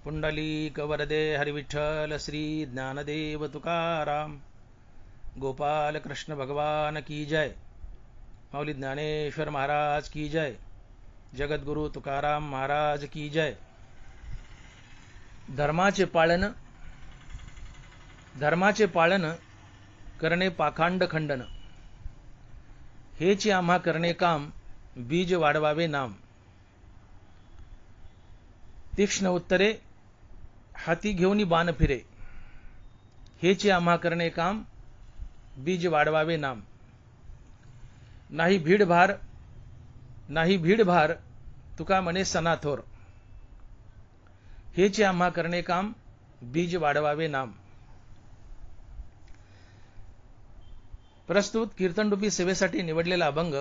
पुंडलिक वरदे हरिविठ्ठल श्री ज्ञानदेव तुकाराम गोपाल कृष्ण भगवान की जय। माऊली ज्ञानेश्वर महाराज की जय। जगद्गुरु तुकाराम महाराज की जय। धर्माचे पाळन करणे पाखांड खंडन, हेची आम्हा करणे काम, बीज वाढवावे नाम। तीक्ष्ण उत्तरे हाती घेऊनी बाण फिरे, हेची आम्हा करणे काम, बीज वाढवावे नाम। नाही भीडभार तुका म्हणे सनाथोर, हेची आम्हा करणे काम, बीज वाढवावे नाम। प्रस्तुत कीर्तनरूपी सेवेसाठी निवडलेला अभंग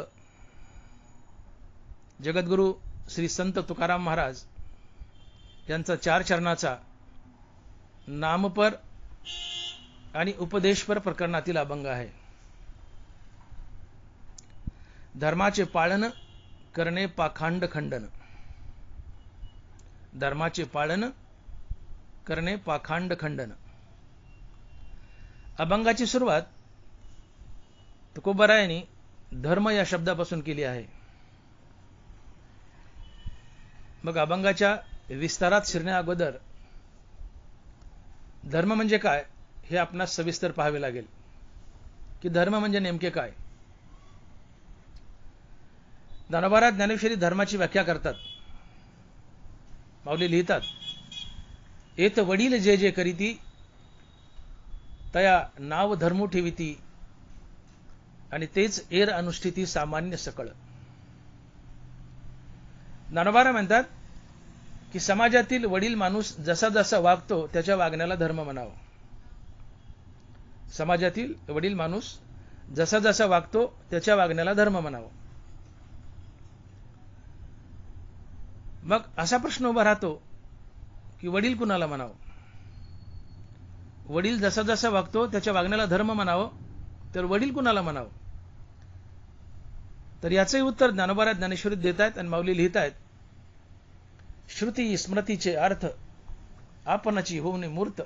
जगद्गुरु श्री संत तुकाराम महाराज यांचा 4 चरणाचा नामपर आणि उपदेशपर प्रकरणातील अभंग आहे। धर्माचे पाळन करणे पाखांड खंडन, धर्माचे पाळन करणे पाखांड खंडन। अभंगाची सुरुवात तुकोबारायांनी धर्म या शब्दापासून केली आहे। मग अभंगाच्या विस्तारात शिरण्या अगोदर धर्म म्हणजे काय हे आपणास सविस्तर पाहावे लागेल की धर्म म्हणजे नेमके काय। ज्ञानोबा ज्ञानेश्वरी धर्माची व्याख्या करतात। माऊली लिहितात, एत वडील जे जे करीती, तया नाव धर्मू ठेविती, आणि तेच एर अनुष्ठिती सामान्य सकळ। ज्ञानोबा म्हणतात की समाजातील वडील माणूस जसा जसा वागतो त्याच्या वागण्याला धर्म म्हणावं। समाजातील वडील माणूस जसा जसा वागतो त्याच्या वागण्याला धर्म म्हणावं। मग असा प्रश्न उभा राहतो की वडील कुणाला म्हणावं? वडील जसा जसा वागतो त्याच्या वागण्याला धर्म म्हणावं, तर वडील कुणाला म्हणावं? तर याचंही उत्तर ज्ञानोबा ज्ञानेश्वरीत देत आहेत आणि माऊली लिहित आहेत, श्रुती स्मृतीचे अर्थ आपणाची होऊन मूर्त,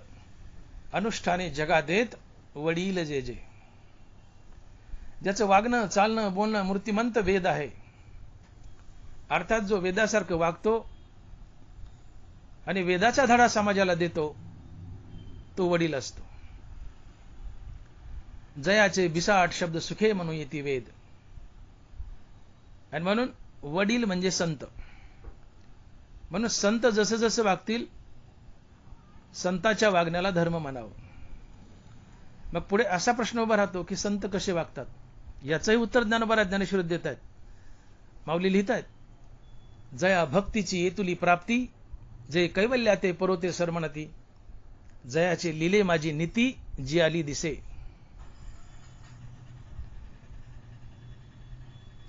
अनुष्ठाने जगा देत वडील जे जे। ज्याचं वागणं चालणं बोलणं मूर्तिमंत वेद आहे, अर्थात जो वेदासारखं वागतो आणि वेदाचा धडा समाजाला देतो तो वडील असतो। जयाचे 28 शब्द सुखे म्हणू येती वेद, आणि म्हणून वडील म्हणजे संत। म्हणून संत जसं जसं वागतील संताच्या वागण्याला धर्म म्हणावं। मग पुढे असा प्रश्न उभा राहतो की संत कसे वागतात, याचंही उत्तर ज्ञानोबा ज्ञानेश्वरीत देत आहेत। माऊली लिहित आहेत, जया भक्तीची येतुली प्राप्ती, जे कैवल्या ते परोते सरमणती, जयाचे लिले माझी नीती, जी आली दिसे।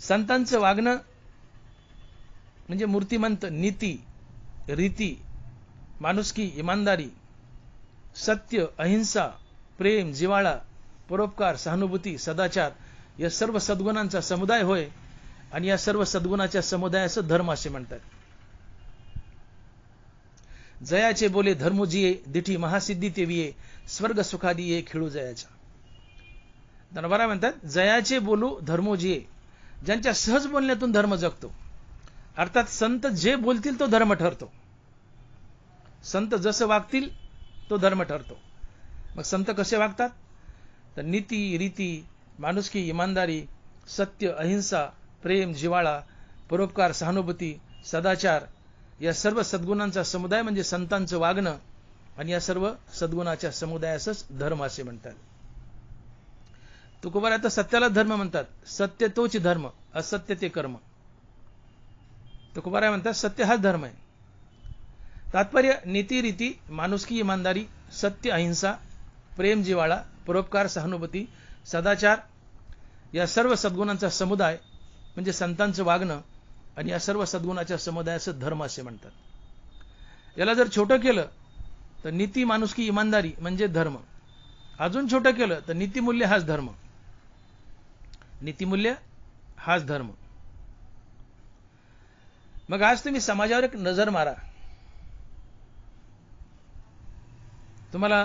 संतांचं वागणं म्हणजे मूर्तिमंत नीती, रीती, माणुसकी, इमानदारी, सत्य, अहिंसा, प्रेम, जिव्हाळा, परोपकार, सहानुभूती, सदाचार या सर्व सद्गुणांचा समुदाय होय, आणि या सर्व सद्गुणाच्या समुदायाचं धर्म असे म्हणतात। जयाचे बोले धर्मजिये, दिठी महासिद्धी तेविये, स्वर्ग सुखादी ये खिळू जयाचा। ज्ञानोबा म्हणतात, जयाचे बोलू धर्मोजिये, ज्यांच्या सहज बोलण्यातून धर्म जगतो, अर्थात संत जे बोलतील तो धर्म ठरतो। संत जसं वागतील तो धर्म ठरतो। मग संत कसे वागतात? तर नीती, रीती, माणुसकी, इमानदारी, सत्य, अहिंसा, प्रेम, जिव्हाळा, परोपकार, सहानुभूती, सदाचार या सर्व सद्गुणांचा समुदाय म्हणजे संतांचं वागणं, आणि या सर्व सद्गुणाच्या समुदायासच धर्म असे म्हणतात। तुकोबा आता सत्याला धर्म म्हणतात, सत्य तोच धर्म, असत्य ते कर्म। तुकोबा म्हणतात सत्य हाच धर्म आहे। तात्पर्य नीती, रीती, माणुसकी, इमानदारी, सत्य, अहिंसा, प्रेम, जिव्हाळा, परोपकार, सहानुभूती, सदाचार या सर्व सद्गुणांचा समुदाय म्हणजे संतांचं वागणं, आणि या सर्व सद्गुणाच्या समुदायाचं धर्म असे म्हणतात। याला जर छोटं केलं तर नीती, माणुसकी, इमानदारी म्हणजे धर्म। अजून छोटं केलं तर नीतिमूल्य हाच धर्म, नीतिमूल्य हाच धर्म। मग आज तुम्ही समाजावर एक नजर मारा। तुम्हाला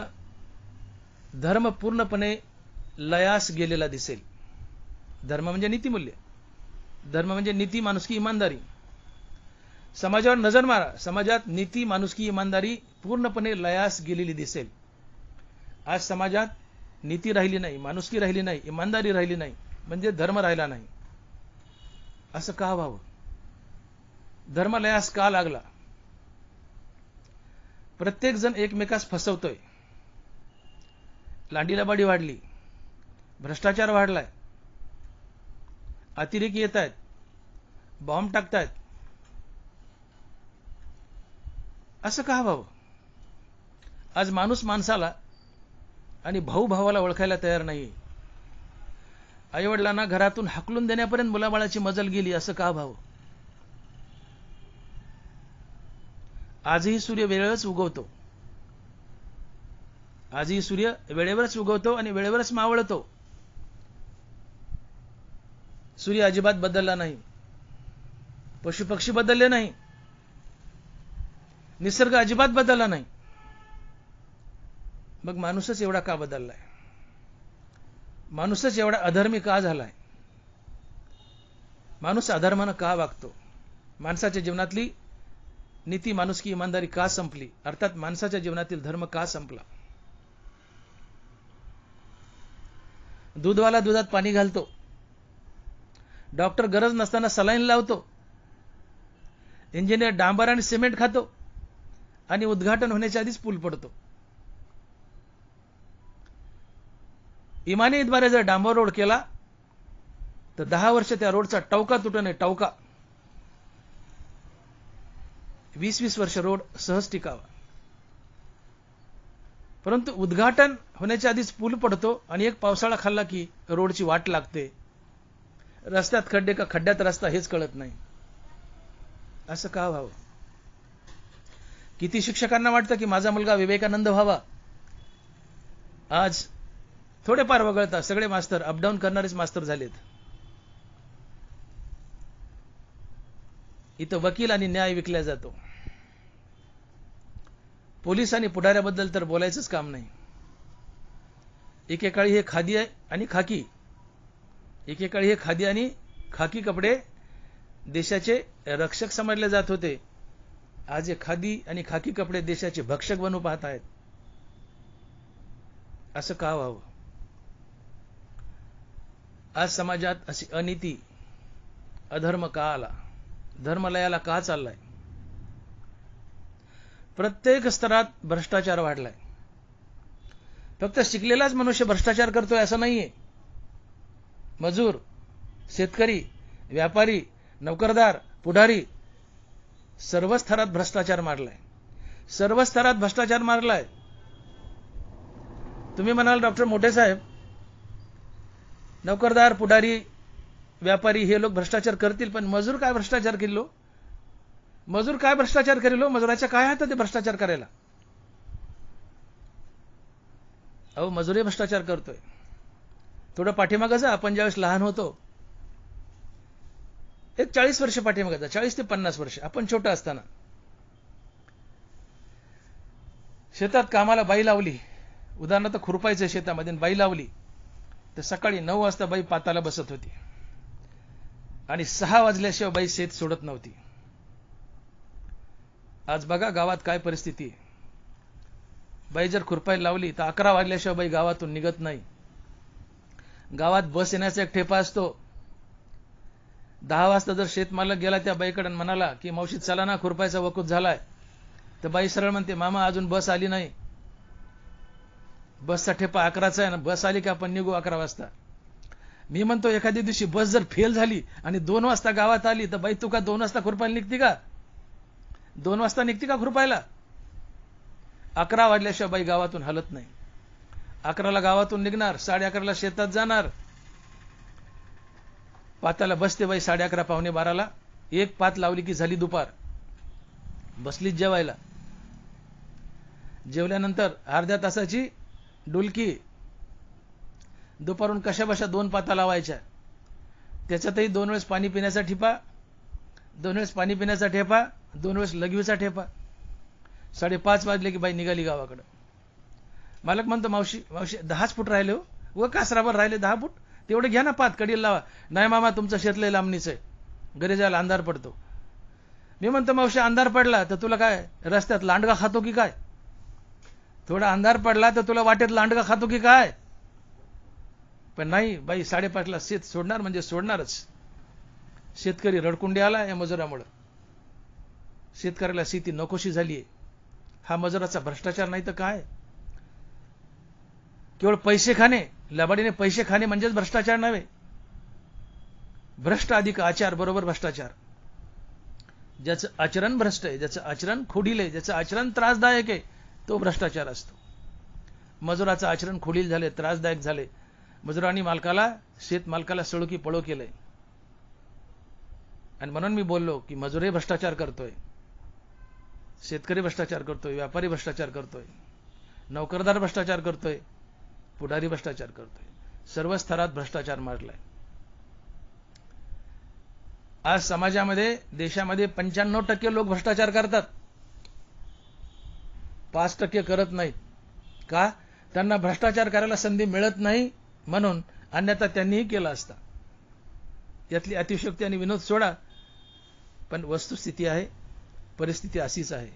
धर्म पूर्णपणे लयास गेलेला दिसेल. धर्म म्हणजे नीतिमूल्य, धर्म म्हणजे नीती, माणुसकी, इमानदारी. समाजावर नजर मारा, समाजात नीती, माणुसकी, इमानदारी पूर्णपणे लयास गेलेली दिसेल. आज समाजात नीती राहिली नाही, माणुसकी राहिली नाही, इमानदारी राहिली नाही, म्हणजे धर्म राहिला नाही. असं का व्हावं? धर्म लयास का लागला? प्रत्येक जण एकमेकास फसवतोय. लांडीलबाडी वाढली, भ्रष्टाचार वाढलाय, अतिरेकी येत आहेत, बॉम्ब टाकतायत. असं का व्हावं? आज माणूस माणसाला आणि भाऊ भावाला ओळखायला तयार नाही. आईवडिलांना घरातून हाकलून देण्यापर्यंत मुलाबाळाची मजल गेली. असं का व्हावं? आजही सूर्य वेळेवरच उगवतो, आजही सूर्य वेळेवरच उगवतो आणि वेळेवरच मावळतो. सूर्य अजिबात बदलला नाही, पशुपक्षी बदलले नाही, निसर्ग अजिबात बदलला नाही. मग माणूसच एवढा का बदललाय? माणूसच एवढा अधर्मी का झालाय? माणूस अधर्मानं का वागतो? माणसाच्या जीवनातली नीती, माणुसकी, इमानदारी का संपली? अर्थात माणसाच्या जीवनातील धर्म का संपला? दूधवाला दुधात पाणी घालतो, डॉक्टर गरज नसताना सलाईन लावतो, इंजिनियर डांबर आणि सिमेंट खातो आणि उद्घाटन होण्याच्या आधीच पूल पडतो. इमानीद्वारे जर डांबर रोड केला तर 10 वर्ष त्या रोडचा टवका तुटू नये, टवका. 20-20 वर्ष रोड सहज टिकावा. परंतु उद्घाटन होण्याच्या आधीच पूल पडतो आणि एक पावसाळा खाल्ला की रोडची वाट लागते. रस्त्यात खड्डे का खड्ड्यात रस्ता हेच कळत नाही. असं का व्हावं? किती शिक्षकांना वाटतं की माझा मुलगा विवेकानंद व्हावा. आज थोडेफार वगळता सगळे मास्तर अपडाऊन करणारेच मास्तर झालेत. इथं वकील आणि न्याय विकला जातो. पोलीस आणि पुढाऱ्याबद्दल तर बोलायचंच काम नाही. एकेकाळी हे खादी आणि खाकी, एकेकाळी हे खादी आणि खाकी कपडे देशाचे रक्षक समजले जात होते. आज हे खादी आणि खाकी कपडे देशाचे भक्षक बनू पाहत आहेत. असं का व्हावं? आज समाजात अशी अनीती, अधर्म का आला? धर्मलयाला का चाललाय? प्रत्येक स्तरात भ्रष्टाचार वाढलाय. फक्त शिकलेलाच मनुष्य भ्रष्टाचार करतोय असं नाहीये. मजूर, शेतकरी, व्यापारी, नोकरदार, पुढारी, सर्व स्तरात भ्रष्टाचार मारलाय. सर्व स्तरात भ्रष्टाचार मारलाय. तुम्ही म्हणाल डॉक्टर मोठे साहेब, नोकरदार, पुढारी, व्यापारी हे लोक भ्रष्टाचार करतील, पण मजूर काय भ्रष्टाचार केलो? मजूर काय भ्रष्टाचार करेलो? मजुराच्या काय हातात ते भ्रष्टाचार करायला? अहो, मजूरही भ्रष्टाचार करतोय. थोडं पाठीमागं जा. आपण ज्यावेळेस लहान होतो, एक 40 वर्ष पाठीमागं जा, 40 ते 50 वर्ष, आपण छोटं असताना शेतात कामाला बाई लावली, उदाहरणार्थ खुरपायचं शेतामध्ये, बाई लावली तर सकाळी 9 वाजता बाई पाताला बसत होती आणि 6 वाजल्याशिवाय बाई शेत सोडत नव्हती. आज बघा गावात काय परिस्थिती आहे. बाई जर खुरपायला लावली तर 11 वाजल्याशिवाय बाई गावातून निघत नाही. गावात बस येण्याचा एक ठेपा असतो. 10 वाजता जर शेतमालक गेला त्या बाईकडे म्हणाला की मावशी चला ना, खुरपायचा वकूत झालाय, तर बाई सरळ म्हणते मामा अजून बस आली नाही. बसचा ठेपा 11चा आहे ना, बस आली की आपण निघू 11 वाजता. मी म्हणतो एखाद्या दिवशी बस जर फेल झाली आणि 2 वाजता गावात आली तर बाई तू का 2 वाजता खुरपायला निघते का? 2 वाजता निघते का खुरपायला? 11 वाजल्याशिवाय बाई गावातून हलत नाही. 11ला गावातून निघणार, 11:30ला शेतात जाणार, पाताला बसते बाई 11:30 पावणे 12ला. एक पात लावली की झाली दुपार. बसलीच जेवायला. जेवल्यानंतर अर्ध्या तासाची डुलकी. दुपारून कशाबशा 2 पाता लावायच्या. त्याच्यातही 2 वेळेस पाणी पिण्याचा ठिपा, 2 वेळेस पाणी पिण्याचा ठेपा, 2 वेळेस लघवीचा ठेपा. 5:30 वाजले की बाई निघाली गावाकडे. मालक म्हणतो मावशी मावशी 10 फूट राहिले हो, व कासरावर राहिले 10 फूट, तेवढे घ्या ना पात कडीला लावा. नाही मामा तुमचं शेतले लांबणीच आहे, घरी जायला अंधार पडतो. मी म्हणतो मावशी अंधार पडला तर तुला काय रस्त्यात लांडगा खातो की काय? थोडा अंधार पडला तर तुला वाटेत लांडगा खातो की काय? पण नाही बाई, 5:30ला शेत सोडणार म्हणजे सोडणारच. शेतकरी रडकुंडी आला या मजुरामुळे. शेतकऱ्याला शेती नकोशी झालीये. हा मजुराचा भ्रष्टाचार नाही तर काय? केवळ पैसे खाणे, लबाडीने पैसे खाणे म्हणजेच भ्रष्टाचार नव्हे. भ्रष्ट अधिक आचार बरोबर भ्रष्टाचार. ज्याचं आचरण भ्रष्ट आहे, ज्याचं आचरण खोडील आहे, ज्याचं आचरण त्रासदायक आहे, तो भ्रष्टाचार असतो. मजुराचं आचरण खोडील झाले, त्रासदायक झाले. मजुरांनी मालकाला, शेत मालकाला सळो की पळो केलंय. आणि म्हणून मी बोललो की मजुरही भ्रष्टाचार करतोय, शेतकरी भ्रष्टाचार करतोय, व्यापारी भ्रष्टाचार करतोय, नोकरदार भ्रष्टाचार करतोय, पुढारी भ्रष्टाचार करतोय. सर्व स्तरात भ्रष्टाचार माजलाय. आज समाजामध्ये, देशामध्ये 95% लोक भ्रष्टाचार करतात, 5% करत नाहीत. का? त्यांना भ्रष्टाचार करायला संधी मिळत नाही म्हणून, अन्यथा त्यांनीही केला असता. यातली अतिशयोक्ती आणि विनोद सोडा, पण वस्तुस्थिती आहे, परिस्थिती अशीच आहे.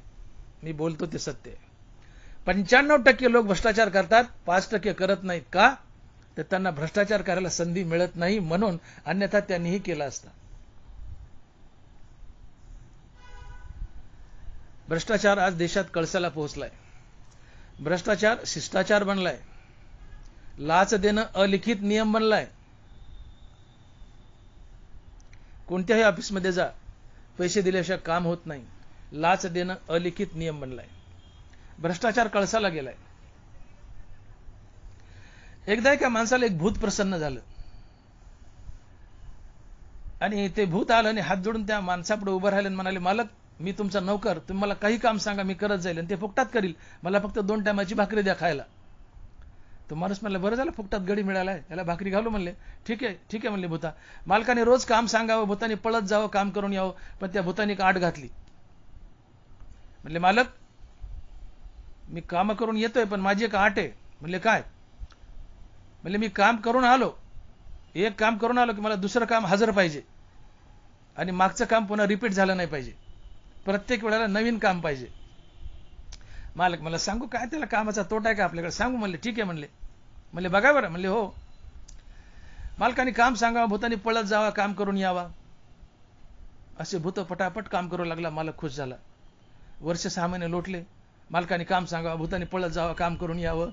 मी बोलतो ते सत्य आहे. 95% लोक भ्रष्टाचार करतात, 5% करत नाहीत. का? तर त्यांना भ्रष्टाचार करायला संधी मिळत नाही म्हणून, अन्यथा त्यांनीही केला असता. भ्रष्टाचार आज देशात कळसाला पोहोचलाय. भ्रष्टाचार शिष्टाचार बनलाय. लाच देणं अलिखित नियम बनलाय. कोणत्याही ऑफिसमध्ये जा, पैसे दिल्याशिवाय काम होत नाही. लाच देणं अलिखित नियम बनलाय. भ्रष्टाचार कळसाला गेलाय. एकदा एका माणसाला एक भूत प्रसन्न झालं आणि ते भूत आलं आणि हात जोडून त्या माणसापुढे उभं राहिलं आणि म्हणाले, मालक मी तुमचा नौकर, तुम्ही मला काही काम सांगा मी करत जाईल आणि ते फुकटात करील, मला फक्त 2 टायमाची भाकरी द्या खायला. तो माणूस म्हणला, बरं झालं फुकटात गडी मिळालाय, त्याला भाकरी घालू म्हणले. ठीक आहे म्हणले भूता. मालकाने रोज काम सांगावं, भूताने पळत जावं, काम करून यावं, पण त्या भूताने एक आट घातली. म्हणले, मालक मी काम करून येतोय पण माझी एक आट आहे. म्हणले, काय? म्हणले, मी काम करून आलो, एक काम करून आलो की मला दुसरं काम हजर पाहिजे आणि मागचं काम पुन्हा रिपीट झालं नाही पाहिजे, प्रत्येक वेळेला नवीन काम पाहिजे. मालक मला सांगू काय त्याला कामाचा तोटा आहे का आपल्याकडे? सांगू म्हणले. ठीक आहे म्हणले. म्हणले, बघा बरं. म्हणले, हो. मालकाने काम सांगावं, भूताने पळत जावा, काम करून यावा. असे भूत पटापट काम करू लागला. मालक खुश झाला. वर्ष 6 महिने लोटले. मालकाने काम सांगावं, भूताने पळत जावं, काम करून यावं.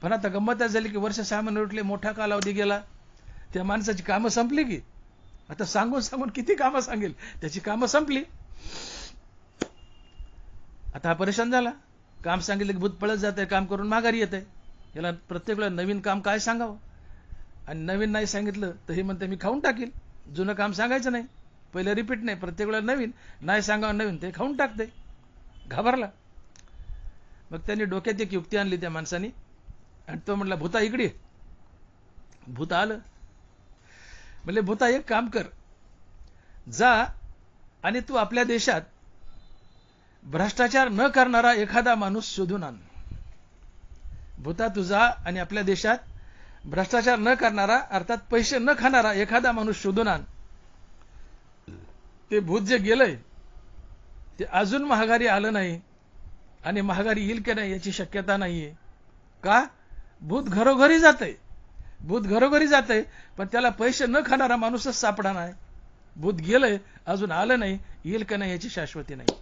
पण आता गंमत झाली की वर्ष 6 महिने लोटले, मोठा कालावधी गेला, त्या माणसाची कामं संपली की. आता सांगून किती कामं सांगेल, त्याची कामं संपली. आता हा परेशान झाला. काम सांगितलं की भूत पळत जाते, काम करून माघारी येते. याला प्रत्येक वेळेला नवीन काम काय सांगावं? आणि नवीन नाही सांगितलं तर हे म्हणते मी खाऊन टाकील. जुनं काम सांगायचं नाही, पहिले रिपीट नाही, प्रत्येक वेळेला नवीन नाही सांगावं, नवीन ते खाऊन टाकते. घाबरला. मग त्यांनी डोक्यात एक युक्ती आणली त्या माणसाने आणि तो म्हटला, भूता इकडे. भूत आलं. म्हणले, भूता एक काम कर, जा आणि तू आपल्या देशात भ्रष्टाचार न करणारा एखादा माणूस शोधून आण. भूता तू जा आणि आपल्या देशात भ्रष्टाचार न करणारा, अर्थात पैसे न खाणारा एखादा माणूस शोधून आण. ते भूत जे गेलंय ते अजून महागारी आलं नाही आणि महागारी येईल की नाही याची शक्यता नाहीये. का? भूत घरोघरी जातंय. भूत घरोघरी जातंय पण त्याला पैसे न खाणारा माणूसच सापडा नाही. भूत गेलंय, अजून आलं नाही, येईल का नाही याची शाश्वती नाही.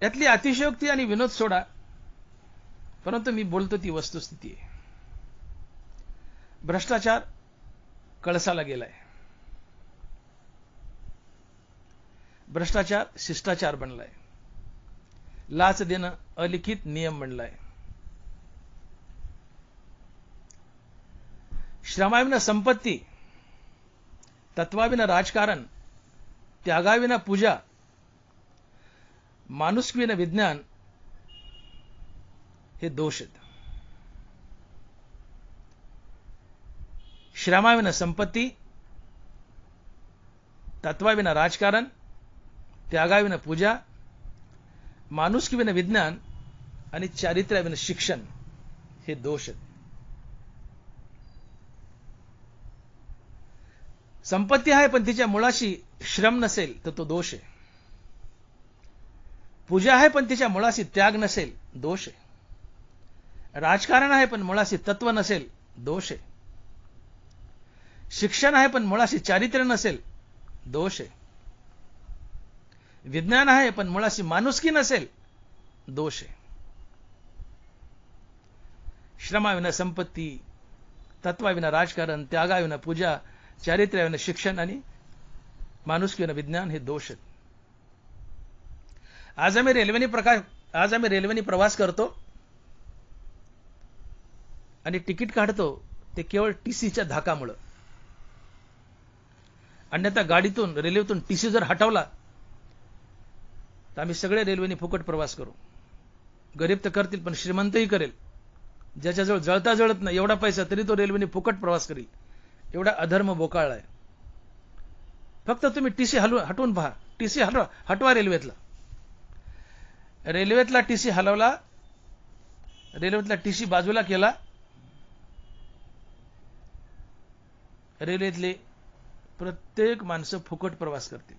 यातली अतिशयोक्ती आणि विनोद सोडा, परंतु मी बोलतो ती वस्तुस्थिती आहे. भ्रष्टाचार कळसाला गेलाय. भ्रष्टाचार शिष्टाचार बनलाय. लाच देणं अलिखित नियम बनलाय. श्रमाविना संपत्ती, तत्वाविना राजकारण, त्यागाविना पूजा, माणुसकीविना विज्ञान हे दोष आहेत. श्रमाविना संपत्ती, तत्वाविना राजकारण, त्यागाविना पूजा, माणुसकीविना विज्ञान आणि चारित्र्याविना शिक्षण हे दोष आहेत. संपत्ती आहे पण तिच्या मुळाशी श्रम नसेल तर तो दोष आहे. पूजा आहे पण तिच्या मुळाशी त्याग नसेल, दोष आहे. राजकारण आहे पण मुळाशी तत्व नसेल, दोष आहे. शिक्षण आहे पण मुळाशी चारित्र्य नसेल, दोष आहे. विज्ञान आहे पण मुळाशी माणुसकी नसेल, दोष आहे. श्रमाविना संपत्ती, तत्वाविना राजकारण, त्यागाविना पूजा, चारित्र्याविना शिक्षण आणि माणुसकीविना विज्ञान हे दोष आहेत. आज आम्ही रेल्वेने प्रवास करतो आणि तिकीट काढतो ते केवळ टीसीच्या धाकामुळे. अन्यथा गाडीतून रेल्वेतून टीसी जर हटवला तर आम्ही सगळे रेल्वेने फुकट प्रवास करू. गरीब तर करतील पण श्रीमंतही करेल. ज्याच्याजवळ जळता जळत नाही एवढा पैसा तरी तो रेल्वेने फुकट प्रवास करील. एवढा अधर्म बोकाळला आहे. फक्त तुम्ही टीसी हटवून पहा. टीसी हटवा रेल्वेतला. रेल्वेतला टीसी हलवला, रेल्वेतला टीसी बाजूला केला, रेल्वेतले प्रत्येक माणसं फुकट प्रवास करतील.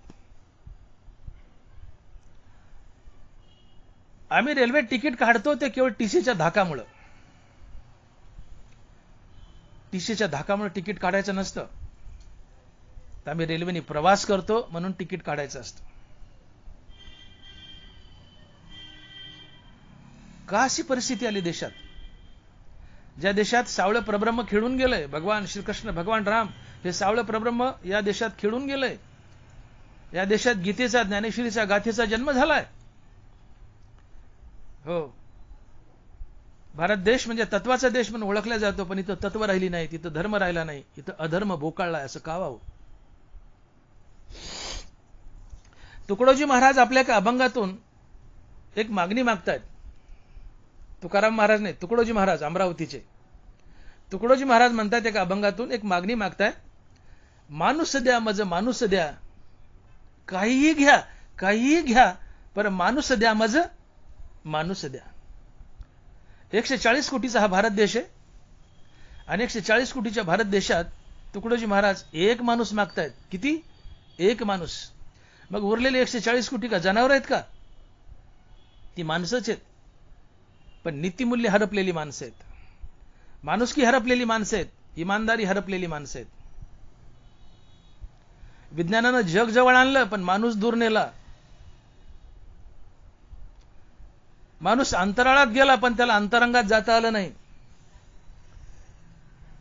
आम्ही रेल्वे तिकीट काढतो ते केवळ टीसीच्या धाकामुळे. टीसीच्या धाकामुळे तिकीट काढायचं नसतं. तर आम्ही रेल्वेने प्रवास करतो म्हणून तिकीट काढायचं असतं. का अशी परिस्थिती आली देशात? ज्या देशात सावळं परब्रह्म खेळून गेलंय, भगवान श्रीकृष्ण, भगवान राम हे सावळं परब्रह्म या देशात खेळून गेलंय. या देशात गीतेचा, ज्ञानेश्वरीचा, गाथेचा जन्म झालाय. हो, भारत देश म्हणजे तत्वाचा देश म्हणून ओळखला जातो, पण इथं तत्व राहिली नाही, तिथं धर्म राहिला नाही, इथं अधर्म बोकाळलाय. असं का व्हावं? तुकडोजी महाराज आपल्या एका अभंगातून एक मागणी मागतायत. तुकाराम महाराज नाही, तुकडोजी महाराज अमरावतीचे. तुकडोजी महाराज म्हणतात एका अभंगातून एक मागणी मागतायत. माणूस द्या मज माणूस द्या, काहीही घ्या काहीही घ्या, पर माणूस द्या मज माणूस द्या. 140 कोटीचा हा भारत देश आहे आणि 140 कोटीच्या भारत देशात तुकडोजी महाराज एक माणूस मागतायत. किती? एक माणूस. मग उरलेले 140 कोटी का जनावर आहेत का? ती माणसंच आहेत, पण नीतिमूल्य हरपलेली माणसं आहेत, माणुसकी हरपलेली माणसं आहेत, इमानदारी हरपलेली माणसं आहेत. विज्ञानानं जग जवळ आणलं पण माणूस दूर नेला. माणूस अंतराळात गेला पण त्याला अंतरंगात जाता आलं नाही.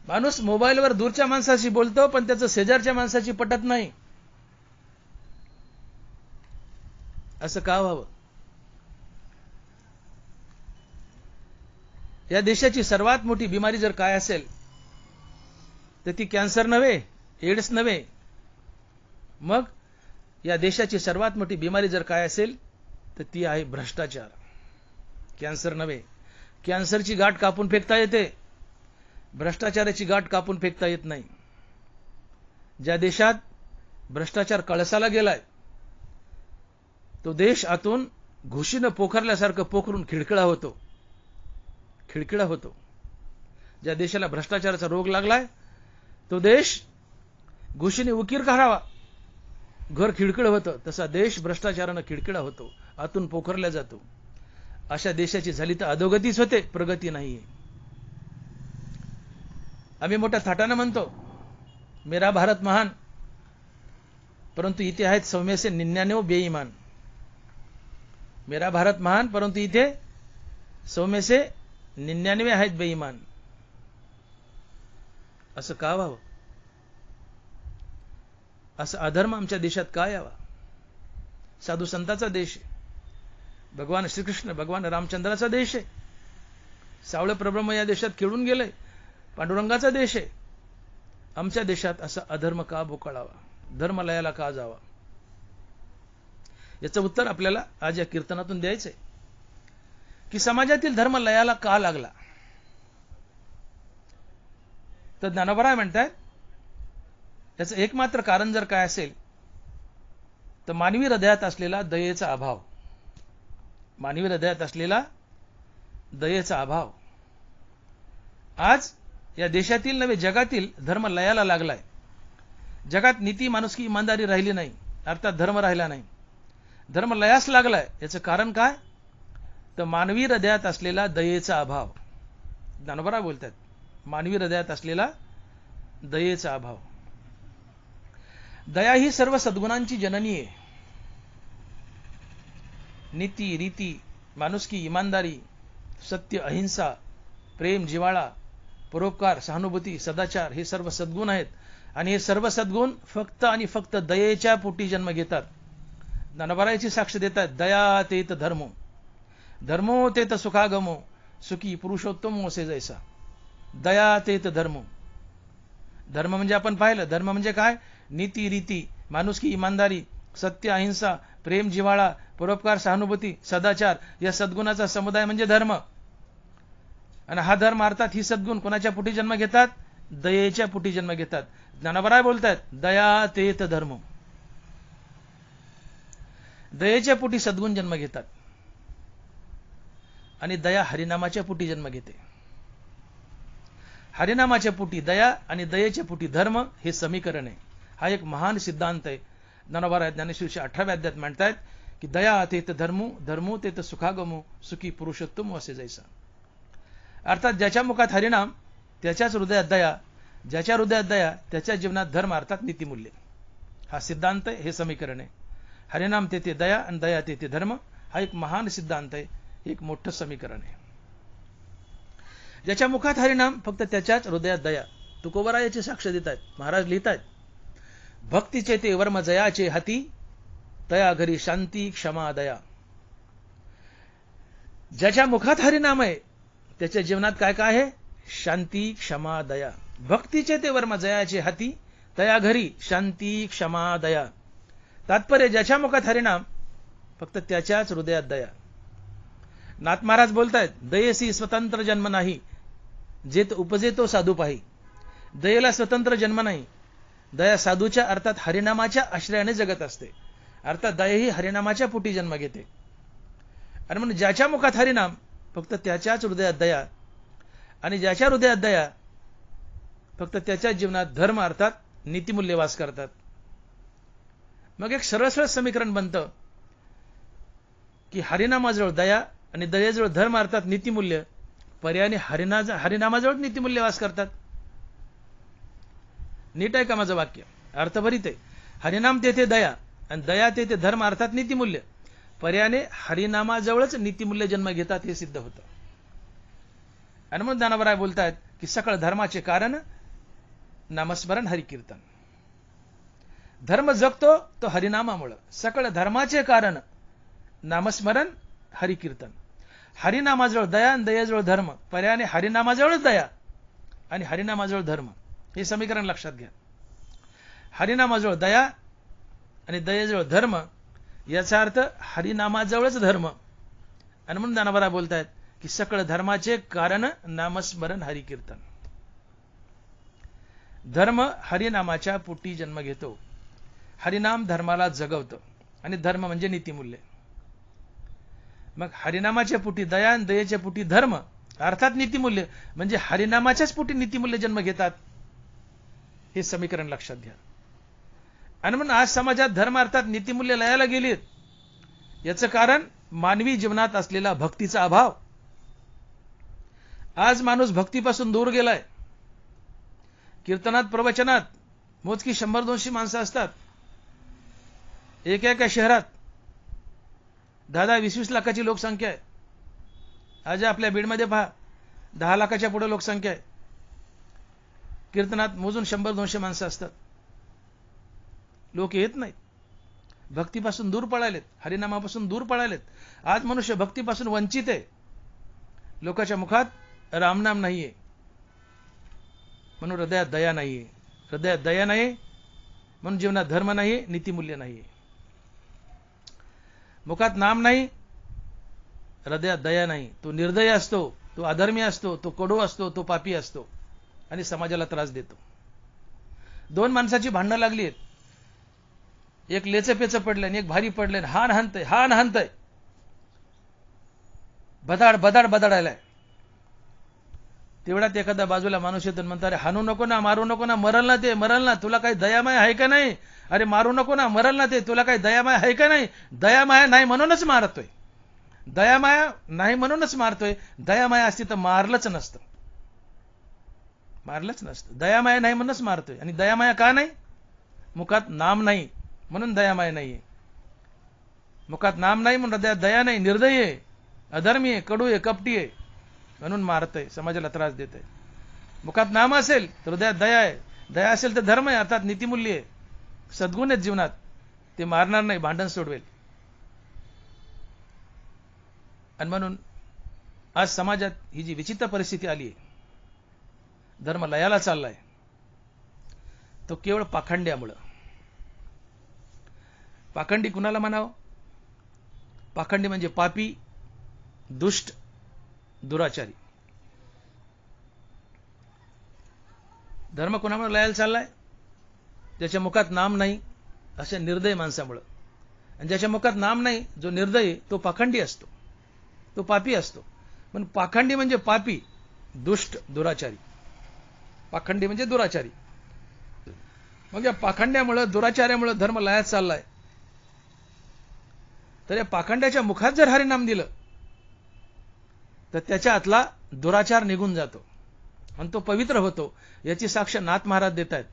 माणूस मोबाईलवर दूरच्या माणसाशी बोलतो पण त्याचं शेजारच्या माणसाशी पटत नाही. असं का व्हावं? या देशाची सर्वात मोठी बिमारी जर काय असेल तर ती कॅन्सर नव्हे, एड्स नव्हे. मग या देशाची सर्वात मोठी बिमारी जर काय असेल तर ती आहे भ्रष्टाचार. कॅन्सर नव्हे. कॅन्सरची गाठ कापून फेकता येते, भ्रष्टाचाराची गाठ कापून फेकता येत नाही. ज्या देशात भ्रष्टाचार कळसाला गेलाय तो देश आतून घुशीनं पोखरल्यासारखं पोखरून खिळखिळा होतो, खिळखिळा होतो. ज्या देशाला भ्रष्टाचाराचा रोग लागलाय तो देश घुशीने उकीर काढावा, घर खिळखिळ होतं, तसा देश भ्रष्टाचारानं खिळखिळा होतो, आतून पोखरला जातो. अशा देशाची झाली तर अधोगतीच होते, प्रगती नाहीये. आम्ही मोठ्या थाटानं म्हणतो मेरा भारत महान, परंतु इथे आहेत सौम्यसे 99 बेईमान. मेरा भारत महान, परंतु इथे सौम्यसे 99 आहेत बेईमान. असं का व्हावं? असं अधर्म आमच्या देशात का यावा? साधू संतांचा देश आहे, भगवान श्रीकृष्ण, भगवान रामचंद्राचा देश आहे. सावळे परब्रह्म या देशात खेळून गेले, पांडुरंगाचा देश आहे. आमच्या देशात असा अधर्म का बोकाळावा? धर्मलयाला का जावा? याचं उत्तर आपल्याला आज या कीर्तनातून द्यायचंय की समाजातील धर्म लयाला का लागला. तर ज्ञानोबा म्हणतात याचं एकमात्र कारण जर काय असेल तर मानवी हृदयात असलेला दयेचा अभाव. मानवी हृदयात असलेला दयेचा अभाव. आज या देशातील नव्हे जगातील धर्म लयाला लागलाय. जगात नीती, माणुसकी, इमानदारी राहिली नाही, अर्थात धर्म राहिला नाही. धर्म लयास लागलाय. याचं कारण काय? तर मानवी हृदयात असलेला दयेचा अभाव. ज्ञानोबा बोलतात, मानवी हृदयात असलेला दयेचा अभाव. दया ही सर्व सद्गुणांची जननी आहे. नीती, रीती, माणुसकी, इमानदारी, सत्य, अहिंसा, प्रेम, जिव्हाळा, परोपकार, सहानुभूती, सदाचार हे सर्व सद्गुण आहेत. आणि हे सर्व सद्गुण फक्त आणि फक्त दयेच्या पोटी जन्म घेतात. ज्ञानोबाची साक्ष देतात, दया तेत धर्मो, धर्मो तेत सुखागमो, सुखी पुरुषोत्तम असे जैसा. दया तेत धर्मो. धर्म म्हणजे आपण पाहिलं, धर्म म्हणजे काय? नीती, रीती, माणुसकी, इमानदारी, सत्य, अहिंसा, प्रेम, जिव्हाळा, परोपकार, सहानुभूती, सदाचार या सद्गुणाचा समुदाय म्हणजे धर्म. आणि हा धर्म अर्थात ही सद्गुण कोणाच्या पोटी जन्म घेतात? दयेच्या पोटी जन्म घेतात. ज्ञानोबा बोलतात, दया तेत धर्म. दयेच्या पोटी सद्गुण जन्म घेतात आणि दया हरिनामाच्या पोटी जन्म घेते. हरिनामाच्या पोटी दया आणि दयेच्या पोटी धर्म हे समीकरण आहे. हा एक महान सिद्धांत आहे. ज्ञानोबा ज्ञानेश्वरीच्या 18व्या अध्यायात म्हणतात की दया तेत धर्मो, धर्मो तेत सुखागमो, सुखी पुरुषोत्तम असे जैसा. अर्थात ज्याच्या मुखात हरिनाम त्याच्याच हृदयात दया, ज्याच्या हृदयात दया त्याच्या जीवनात धर्म अर्थात नीतिमूल्य. हा सिद्धांत आहे, हे समीकरण आहे. हरिनाम तेथे दया आणि दया तेथे धर्म. हा एक महान सिद्धांत आहे, एक मोठं समीकरण आहे. ज्याच्या मुखात हरिनाम फक्त त्याच्याच हृदयात दया. तुकोबरायाची साक्ष देत आहेत, महाराज लिहितात, भक्तीचे ते वर्म जयाचे हाती, तया घरी शांती क्षमा दया. ज्याच्या मुखात हरिनाम आहे त्याच्या जीवनात काय काय आहे? शांती, क्षमा, दया. भक्तीचे ते वर्म जयाचे हाती, तया घरी शांती क्षमा दया. तात्पर्य, ज्याच्या मुखात हरिनाम फक्त त्याच्याच हृदयात दया. नाथ महाराज बोलतायत, दयेसी स्वतंत्र जन्म नाही, जेत उपजे तो साधू पाही. दयेला स्वतंत्र जन्म नाही. दया साधूच्या अर्थात हरिनामाच्या आश्रयाने जगत असते. अर्थात दया ही हरिनामाच्या पोटी जन्म घेते. आणि म्हणून ज्याच्या मुखात हरिनाम फक्त त्याच्याच हृदयात दया, आणि ज्याच्या हृदयात दया फक्त त्याच्या जीवनात धर्म अर्थात नीतिमूल्य वास करतात. मग एक सरळ सरळ समीकरण बनतं की हरिनामाजवळ दया आणि दयेजवळ धर्म अर्थात नीतिमूल्य, पर्यायाने हरिनामाजवळ नीतिमूल्य वास करतात. नीट आहे का माझं वाक्य? अर्थभरित आहे. हरिनाम तेथे दया आणि दया तेथे धर्म अर्थात नीतिमूल्य, पर्यायाने हरिनामाजवळच नीतिमूल्य जन्म घेतात, हे सिद्ध होतं. आणि मग ज्ञानोबा बोलतायत की सकळ धर्माचे कारण नामस्मरण हरिकीर्तन. धर्म जगतो तो हरिनामामुळे. सकळ धर्माचे कारण नामस्मरण हरिकीर्तन. हरिनामाजवळ दया आणि दयेजवळ धर्म, पर्यायाने हरिनामाजवळच दया आणि हरिनामाजवळ धर्म. हे समीकरण लक्षात घ्या. हरिनामाजवळ दया आणि दयेजवळ धर्म, याचा अर्थ हरिनामाजवळच धर्म. आणि म्हणून ज्ञानोबा बोलतायत की सकळ धर्माचे कारण नामस्मरण हरिकीर्तन. धर्म हरिनामाच्या पोटी जन्म घेतो. हरिनाम धर्माला जगवतं आणि धर्म म्हणजे नीतिमूल्य. मग हरिनामाच्या पोटी दया आणि दयेच्या पोटी धर्म अर्थात नीतिमूल्य, म्हणजे हरिनामाच्याच पोटी नीतिमूल्य जन्म घेतात. हे समीकरण लक्षात घ्या. आणि म्हणून आज समाजात धर्म अर्थात नीतिमूल्य लयाला गेलीत. याचं कारण मानवी जीवनात असलेला भक्तीचा अभाव. आज माणूस भक्तीपासून दूर गेलाय. कीर्तनात, प्रवचनात मोजकी 100-200 माणसं असतात. एका शहरात 10-20 लाखाची लोकसंख्या आहे. आज आपल्या बीडमध्ये पहा, 10 लाखाच्या पुढे लोकसंख्या आहे. कीर्तनात मोजून 100-200 माणसं असतात. लोक येत नाहीत. भक्तीपासून दूर पळालेत, हरिनामापासून दूर पळालेत. आज मनुष्य भक्तीपासून वंचित आहे. लोकांच्या मुखात रामनाम नाहीये, म्हणून हृदयात दया नाहीये. हृदयात दया नाही म्हणून जीवनात धर्म नाही, नीतिमूल्य नाहीये. मुखात नाम नाही, हृदयात दया नाही. तो निर्दय असतो, तो अधर्मी असतो, तो कडू असतो, तो पापी असतो आणि समाजाला त्रास देतो. 2 माणसाची भांडणं लागली आहेत. एक लेचपेच पडलंय आणि एक भारी पडलंय. हान हाणतय. बदाड बदाड बदाडायलाय. तेवढ्यात एखादा बाजूला माणूस येतो म्हणतो, अरे हाणू नको ना, मारू नको ना, मरल ना ते, मरल ना, तुला काही दयामाया आहे का नाही? अरे मारू नको ना, मरल ना ते, तुला काही दयामाया आहे का नाही? दयामाया नाही म्हणूनच मारतोय. दयामाया नाही म्हणूनच मारतोय. दयामाया असती तर मारलंच नसतं. मारलंच नसतं. दयामाया नाही म्हणूनच मारतोय. आणि दयामाया का नाही? मुखात नाम नाही म्हणून दयामाया नाहीये. मुखात नाम नाही म्हणून हृदयात दया नाही, निर्दयी आहे, अधर्मी आहे, कडू आहे, कपटी आहे म्हणून मारतय, समाजाला त्रास देत आहे. मुखात नाम असेल तर हृदयात दया आहे, दया असेल तर धर्म आहे, अर्थात नीतिमूल्य आहे, सद्गुण आहेत जीवनात, ते मारणार नाही, भांडण सोडवेल. आणि म्हणून आज समाजात ही जी विचित्र परिस्थिती आली आहे, धर्म लयाला चाललाय, तो केवळ पाखंड्यामुळं. पाखंडी कुणाला म्हणावं? पाखंडी म्हणजे पापी, दुष्ट, दुराचारी. धर्म कुणामुळे लयाला चाललाय? ज्याच्या मुखात नाम नाही अशा निर्दयी माणसामुळे. आणि ज्याच्या मुखात नाम नाही, जो निर्दयी, तो पाखंडी असतो, तो पापी असतो. पण पाखंडी म्हणजे पापी, दुष्ट, दुराचारी. पाखंडी म्हणजे दुराचारी. मग या पाखंड्यामुळे, दुराचार्यामुळे धर्म लयात चाललाय. तर या पाखंड्याच्या मुखात जर हरिनाम दिलं तर त्याच्या आतला दुराचार निघून जातो आणि तो पवित्र होतो. याची साक्ष नाथ महाराज देत आहेत.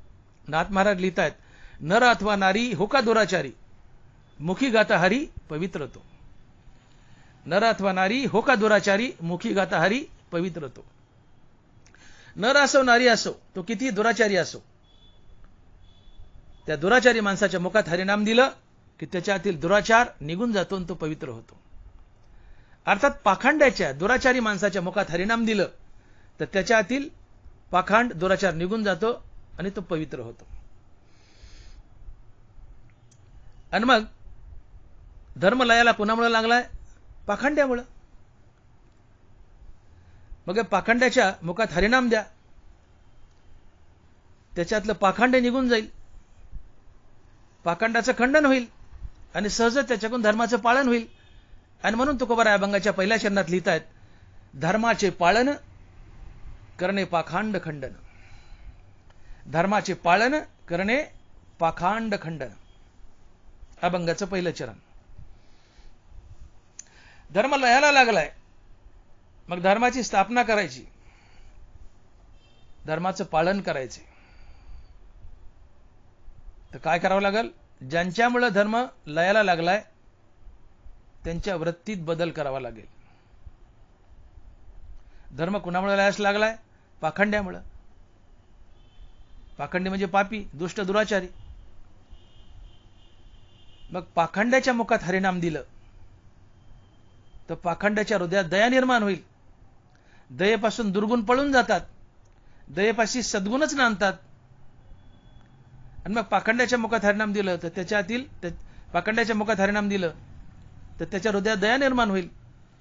नाथ महाराज लिहित आहेत, नर अथवा नारी हो का दुराचारी, मुखी गाता हरी पवित्र तो. नर अथवा नारी हो का दुराचारी, मुखी गाता हरी पवित्र तो. नर असो नारी असो, तो किती दुराचारी असो, त्या दुराचारी माणसाच्या मुखात हरिनाम दिलं की त्याच्यातील दुराचार निघून जातो आणि तो पवित्र होतो. अर्थात पाखंड्याच्या, दुराचारी माणसाच्या मुखात हरिनाम दिलं तर त्याच्यातील पाखंड, दुराचार निघून जातो आणि तो पवित्र होतो. आणि मग धर्म लयाला कुणामुळे लागलाय? पाखंड्यामुळे. मग पाखंड्याच्या मुखात हरिनाम द्या, त्याच्यातलं पाखंड निघून जाईल, पाखंडाचं खंडन होईल आणि सहजच त्याच्याकडून धर्माचं पालन होईल. आणि म्हणून तुकोबा अभंगाच्या पहिल्या चरणात लिहित आहेत, धर्माचे पालन करणे पाखांड खंडन. धर्माचे पालन करणे पाखांड खंडन, अभंगाचं पहिलं चरण. धर्म लयाला लागलाय, मग धर्माची स्थापना करायची, धर्माचं पालन करायचे. तर काय करावं लागेल? ज्यांच्यामुळे धर्म लयाला लागलाय त्यांच्या वृत्तीत बदल करावा लागेल. धर्म कुणामुळे लयास लागलाय? पाखंड्यामुळे. पाखंडी म्हणजे पापी, दुष्ट, दुराचारी. मग पाखंड्याच्या मुखात हरिनाम दिलं तर पाखंड्याच्या हृदयात दया निर्माण होईल. दयेपासून दुर्गुण पळून जातात, दयेपाशी सद्गुणच नांदतात. आणि मग पाखंड्याच्या मुखात हरिनाम दिलं तर त्याच्यातील, पाखंड्याच्या मुखात हरिनाम दिलं तर त्याच्या हृदयात दया निर्माण होईल.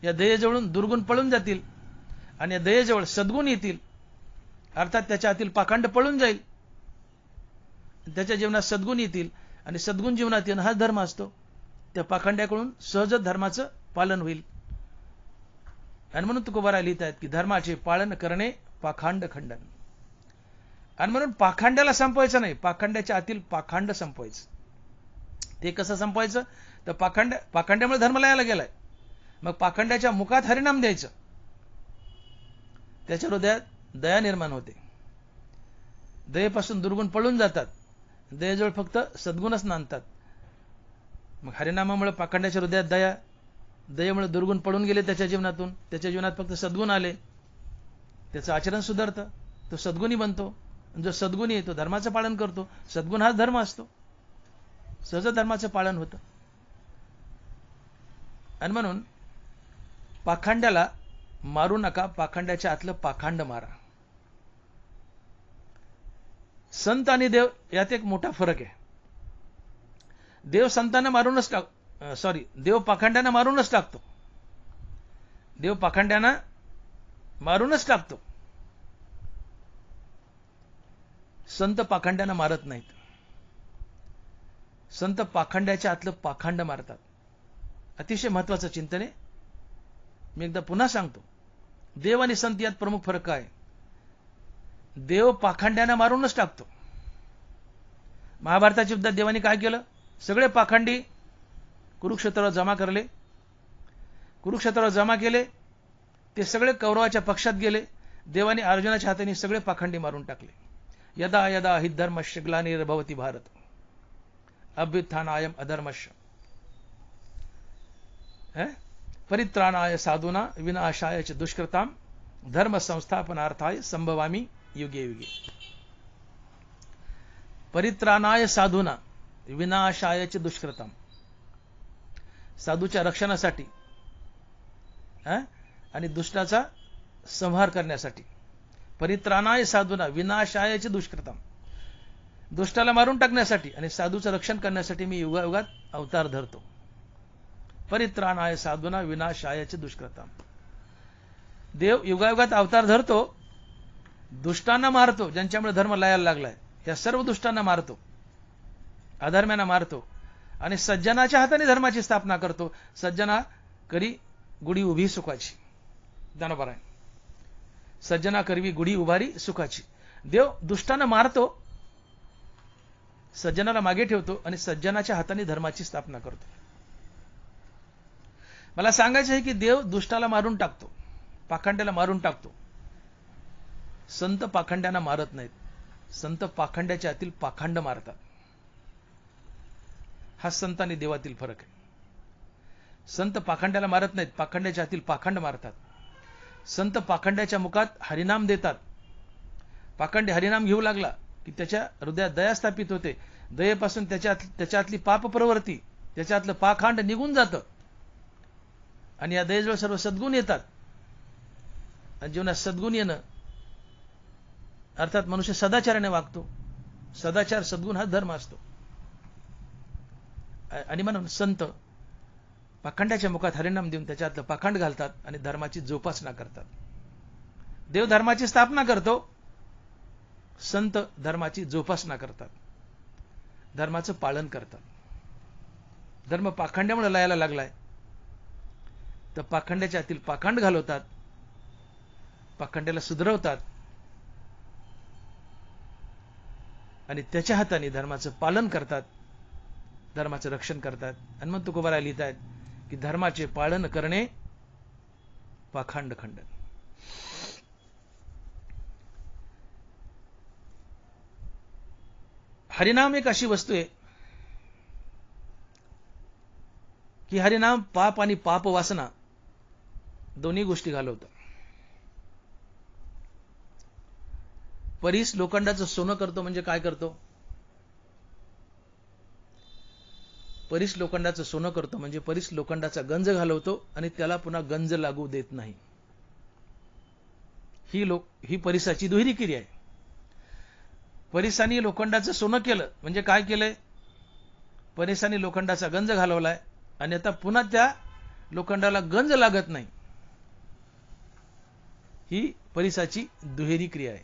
या दयेजवळून दुर्गुण पळून जातील आणि या दयेजवळ सद्गुण येतील. अर्थात त्याच्या आतील पाखंड पळून जाईल, त्याच्या जीवनात सद्गुण येतील आणि सद्गुण जीवनात येणं हा धर्म असतो. त्या पाखंड्याकडून सहजच धर्माचं पालन होईल. आणि म्हणून तुकोबा लिहित आहेत की धर्माचे पालन करणे पाखांड खंडन. आणि म्हणून पाखंड्याला संपवायचं नाही, पाखंड्याच्या आतील पाखंड संपवायचं. ते कसं संपवायचं? तर पाखंड्यामुळे धर्म लयाला गेलाय, मग पाखंड्याच्या मुखात हरिनाम द्यायचं, त्याच्या हृदयात दया निर्माण होते, दयेपासून दुर्गुण पळून जातात, दयेजवळ फक्त सद्गुणच नांदतात. मग हरिनामामुळे पाखंड्याच्या हृदयात दया, दयेमुळे दुर्गुण पळून गेले त्याच्या जीवनातून, त्याच्या जीवनात फक्त सद्गुण आले, त्याचं आचरण सुधारतं, तो सद्गुणी बनतो. जो सद्गुणी आहे तो धर्माचं पालन करतो. सद्गुण हाच धर्म असतो, सहज धर्माचं पालन होतं. आणि म्हणून पाखंड्याला मारू नका, पाखंड्याच्या आतलं पाखंड मारा. संत आणि देव यात एक मोठा फरक आहे. देव संतांना मारूनच देव पाखंड्यांना मारूनच टाकतो. देव पाखंड्यांना मारूनच टाकतो. संत पाखंड्यांना मारत नाहीत. संत पाखंड्याच्या आतलं पाखंड मारतात. अतिशय महत्वाचं चिंतन आहे. मी एकदा पुन्हा सांगतो, देव आणि संत यात प्रमुख फरक काय? देव पाखंड्यांना मारूनच टाकतो. महाभारताच्या युद्धात देवाने काय केलं? सगळे पाखंडी कुरुक्षेत्रावर जमा करले. कुरुक्षेत्रावर जमा केले. ते सगळे कौरवाच्या पक्षात गेले. देवाने अर्जुनाच्या हाताने सगळे पाखंडी मारून टाकले. यदा यदा हि धर्मस्य ग्लानिर्भवति भारत अभ्युत्थानाय अधर्मस्य परित्राणाय साधूना विनाशाय च दुष्कृताम धर्म संस्थापनार्थाय संभवामी युगे युगे. परित्राणाय साधूना विनाशाय च दुष्कृताम, साधूच्या रक्षणासाठी आणि दुष्टाचा संहार करण्यासाठी. परित्राणाय साधूना विनाशाय च दुष्कृताम, दुष्टाला मारून टाकण्यासाठी आणि साधूचं रक्षण करण्यासाठी मी युगायुगात अवतार धरतो. परित्राणाय साधूना विनाशाय च दुष्कृताम. देव युगायुगात अवतार धरतो, दुष्टांना मारतो, ज्यांच्यामुळे धर्म लयाला लागलाय या सर्व दुष्टांना मारतो, अधर्म्यांना मारतो आणि सज्जनाच्या हाताने धर्माची स्थापना करतो. सज्जना करी गुढी उभी सुखाची. दानोबा आहे, सज्जना करवी गुढी उभारी सुखाची. देव दुष्टांना मारतो, सज्जनाला मागे ठेवतो आणि सज्जनाच्या हाताने धर्माची स्थापना करतो. मला सांगायचं आहे की देव दुष्टाला मारून टाकतो, पाखंड्याला मारून टाकतो. संत पाखंड्यांना मारत नाहीत, संत पाखंड्याच्या आतील पाखंड मारतात. हा संत आणि देवातील फरक आहे. संत पाखंड्याला मारत नाहीत, पाखंड्याच्या आतील पाखंड मारतात. संत पाखंड्याच्या मुखात हरिनाम देतात. पाखंडी हरिनाम घेऊ लागला की त्याच्या हृदयात दया स्थापित होते. दयेपासून त्याच्यातली पाप प्रवृत्ती, त्याच्यातलं पाखंड निघून जातं आणि या दयेजवळ सर्व सद्गुण येतात. आणि जीवनात सद्गुण येणं अर्थात मनुष्य सदाचाराने वागतो. सदाचार सद्गुण हा धर्म असतो. आणि म्हणून संत पाखंड्याच्या मुखात हरिनाम देऊन त्याच्यातलं पाखंड घालतात आणि धर्माची जोपासना करतात. देव धर्माची स्थापना करतो, संत धर्माची जोपासना करतात, धर्माचं पालन करतात. धर्म पाखंड्यामुळे लयाला लागलाय तर पाखंड्याच्या आतील पाखंड घालवतात, पाखंड्याला सुधरवतात आणि त्याच्या हाताने धर्माचं पालन करतात, धर्माचं रक्षण करतात. आणि मग तुकोबाराय लिहित आहेत की धर्माचे पालन करणे पाखंड खंडन. हरिनाम एक अशी वस्तू आहे की हरिनाम पाप आणि पाप वासना दोन्ही गोष्टी घालवतं. परीस लोखंडाचं सोनं करतो म्हणजे काय करतो? परीस लोखंडाचं सोनं करतो म्हणजे परीस लोखंडाचा गंज घालवतो आणि त्याला पुन्हा गंज लागू देत नाही. ही परीसाची दुहेरी क्रिया आहे. परीसानी लोखंडाचं सोनं केलं म्हणजे काय केलंय? परीसानी लोखंडाचा गंज घालवलाय आणि आता पुन्हा त्या लोखंडाला गंज लागत नाही. ही परीसाची दुहेरी क्रिया आहे.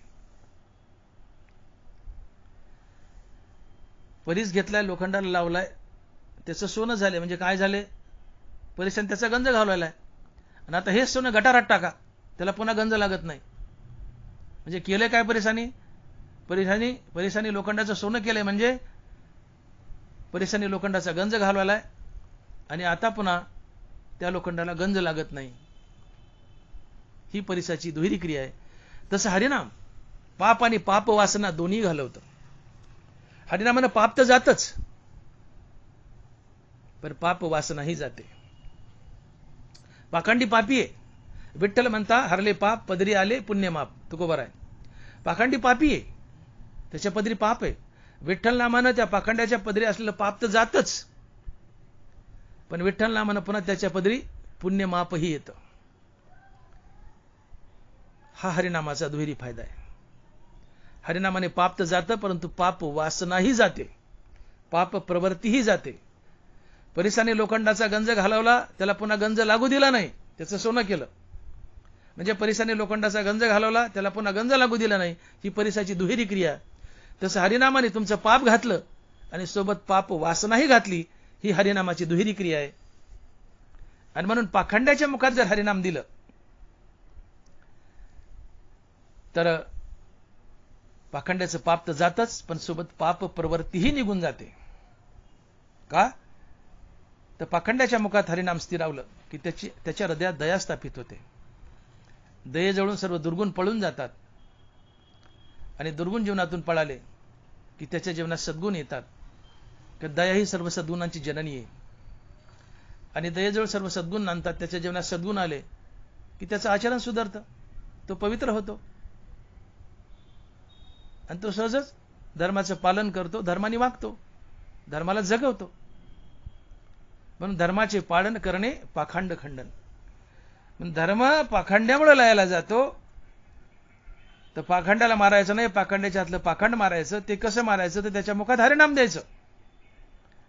परीस घेतलाय, लोखंडाला लावलाय, त्याचं सोनं झाले म्हणजे काय झाले? परीसाने त्याचा गंज घालवलाय आणि आता हेच सोनं गटारात टाका, त्याला पुन्हा गंज लागत नाही. म्हणजे केलंय काय परीसानी? परीसानी लोखंडाचं सोनं केलंय म्हणजे परीसानी लोखंडाचा गंज घालवलाय आणि आता पुन्हा त्या लोखंडाला गंज लागत नाही. ही परीसाची दुहेरी क्रिया आहे. तसं हरिनाम पाप आणि पाप वासना दोन्ही घालवतं. हरिनामानं पाप तर जातच, पण पाप वासनाही जाते. पाखंडी पापी आहे. विठ्ठल म्हणता हरले पाप पदरी आले पुण्य माप. तुकोबाराय पाखंडी पापी आहे, त्याच्या पदरी पाप आहे. विठ्ठल नामानं त्या पाखंड्याच्या पदरी असलेलं पाप तर जातच, पण विठ्ठल नामानं पुन्हा त्याच्या पदरी पुण्य मापही येतं. हा हरिनामाचा दुहेरी फायदा आहे. हरिनामाने पाप तर जातं, परंतु पाप वासनाही जाते, पाप प्रवृत्तीही जाते. परीसाने लोखंडाचा गंज घालवला, त्याला पुन्हा गंज लागू दिला नाही, त्याचं सोनं केलं म्हणजे परीसाने लोखंडाचा गंज घालवला, त्याला पुन्हा गंज लागू दिला नाही. ही परीसाची दुहेरी क्रिया. तसं हरिनामाने तुमचं पाप घातलं आणि सोबत पाप वासनाही घातली, ही हरिनामाची दुहेरी क्रिया आहे. आणि म्हणून पाखंड्याच्या मुखात जर हरिनाम दिलं तर पाखंड्याचं पाप तर जातच, पण सोबत पाप प्रवृत्तीही निघून जाते. का? तर पाखंड्याच्या मुखात हरिनाम स्थिरावलं की त्याच्या हृदयात दया स्थापित होते. दयेजवळून सर्व दुर्गुण पळून जातात आणि दुर्गुण जीवनातून पळाले की त्याच्या जीवनात सद्गुण येतात. की दया ही सर्व सद्गुणांची जननी आहे आणि दयेजवळ सर्व सद्गुण आणतात. त्याच्या जीवनात सद्गुण आले की त्याचं आचरण सुधारतं, तो पवित्र होतो आणि तो सहजच धर्माचं पालन करतो, धर्माने वागतो, धर्माला जगवतो. म्हणून धर्माचे पालन करणे पाखंड खंडन. धर्म पाखंड्यामुळे लयाला जातो, तर पाखंड्याला मारायचं नाही, पाखंड्याच्या हातलं पाखंड मारायचं. ते कसं मारायचं? तर त्याच्या मुखात हरिनाम द्यायचं.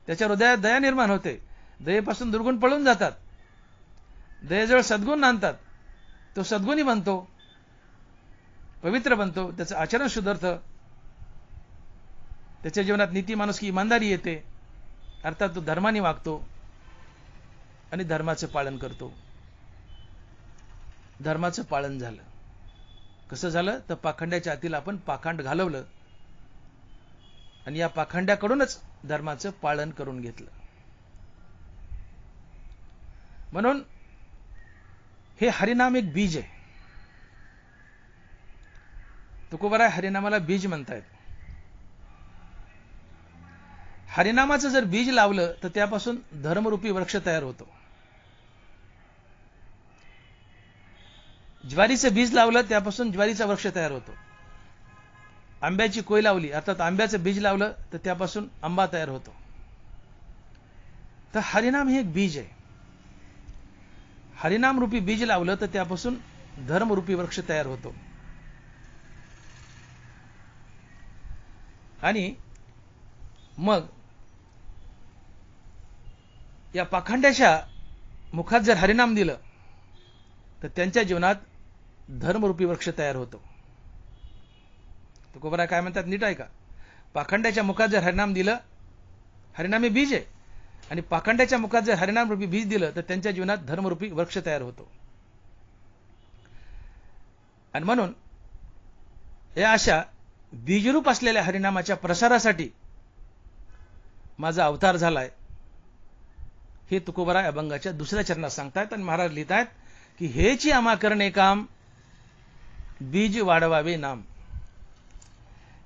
त्याच्या हृदयात दया निर्माण होते, दयेपासून दुर्गुण पळून जातात, दयेजवळ सद्गुण आणतात, तो सद्गुणी बनतो, पवित्र बनतो, त्याचं आचरण सुधारतं, त्याच्या जीवनात नीती माणुसकी इमानदारी येते, अर्थात तो धर्माने वागतो आणि धर्माचं पालन करतो. धर्माचं पालन झालं. कसं झालं? तर पाखंड्याच्या आतील आपण पाखंड घालवलं आणि या पाखंड्याकडूनच धर्माचं पालन करून घेतलं. म्हणून हे हरिनाम एक बीज आहे. तुकोबाराय हरिनामाला बीज म्हणतायत. हरिनामाचं जर बीज लावलं तर त्यापासून धर्मरूपी वृक्ष तयार होतो. ज्वारीचं बीज लावलं त्यापासून ज्वारीचा वृक्ष तयार होतो. आंब्याची कोय लावली अर्थात आंब्याचं बीज लावलं तर त्यापासून आंबा तयार होतो. तर हरिनाम हे एक बीज आहे. हरिनाम रूपी बीज लावलं तर त्यापासून धर्मरूपी वृक्ष तयार होतो. आणि मग या पाखंड्याच्या मुखात जर हरिनाम दिलं तर त्यांच्या जीवनात धर्मरूपी वृक्ष तयार होतो. तुकोबाराय काय म्हणतात? नीट आहे का? पाखंड्याच्या मुखात जर हरिनाम दिलं, हरिनाम हे बीज आहे, आणि पाखंड्याच्या मुखात जर हरिनाम रूपी बीज दिलं तर त्यांच्या जीवनात धर्मरूपी वृक्ष तयार होतो. आणि म्हणून या अशा बीजरूप असलेल्या हरिनामाच्या प्रसारासाठी माझा अवतार झालाय, हे तुकोबाराय अभंगाच्या दुसऱ्या चरणात सांगतायत. आणि महाराज लिहितायत की हेची आम्हा करणे काम, बीज वाढवावे नाम.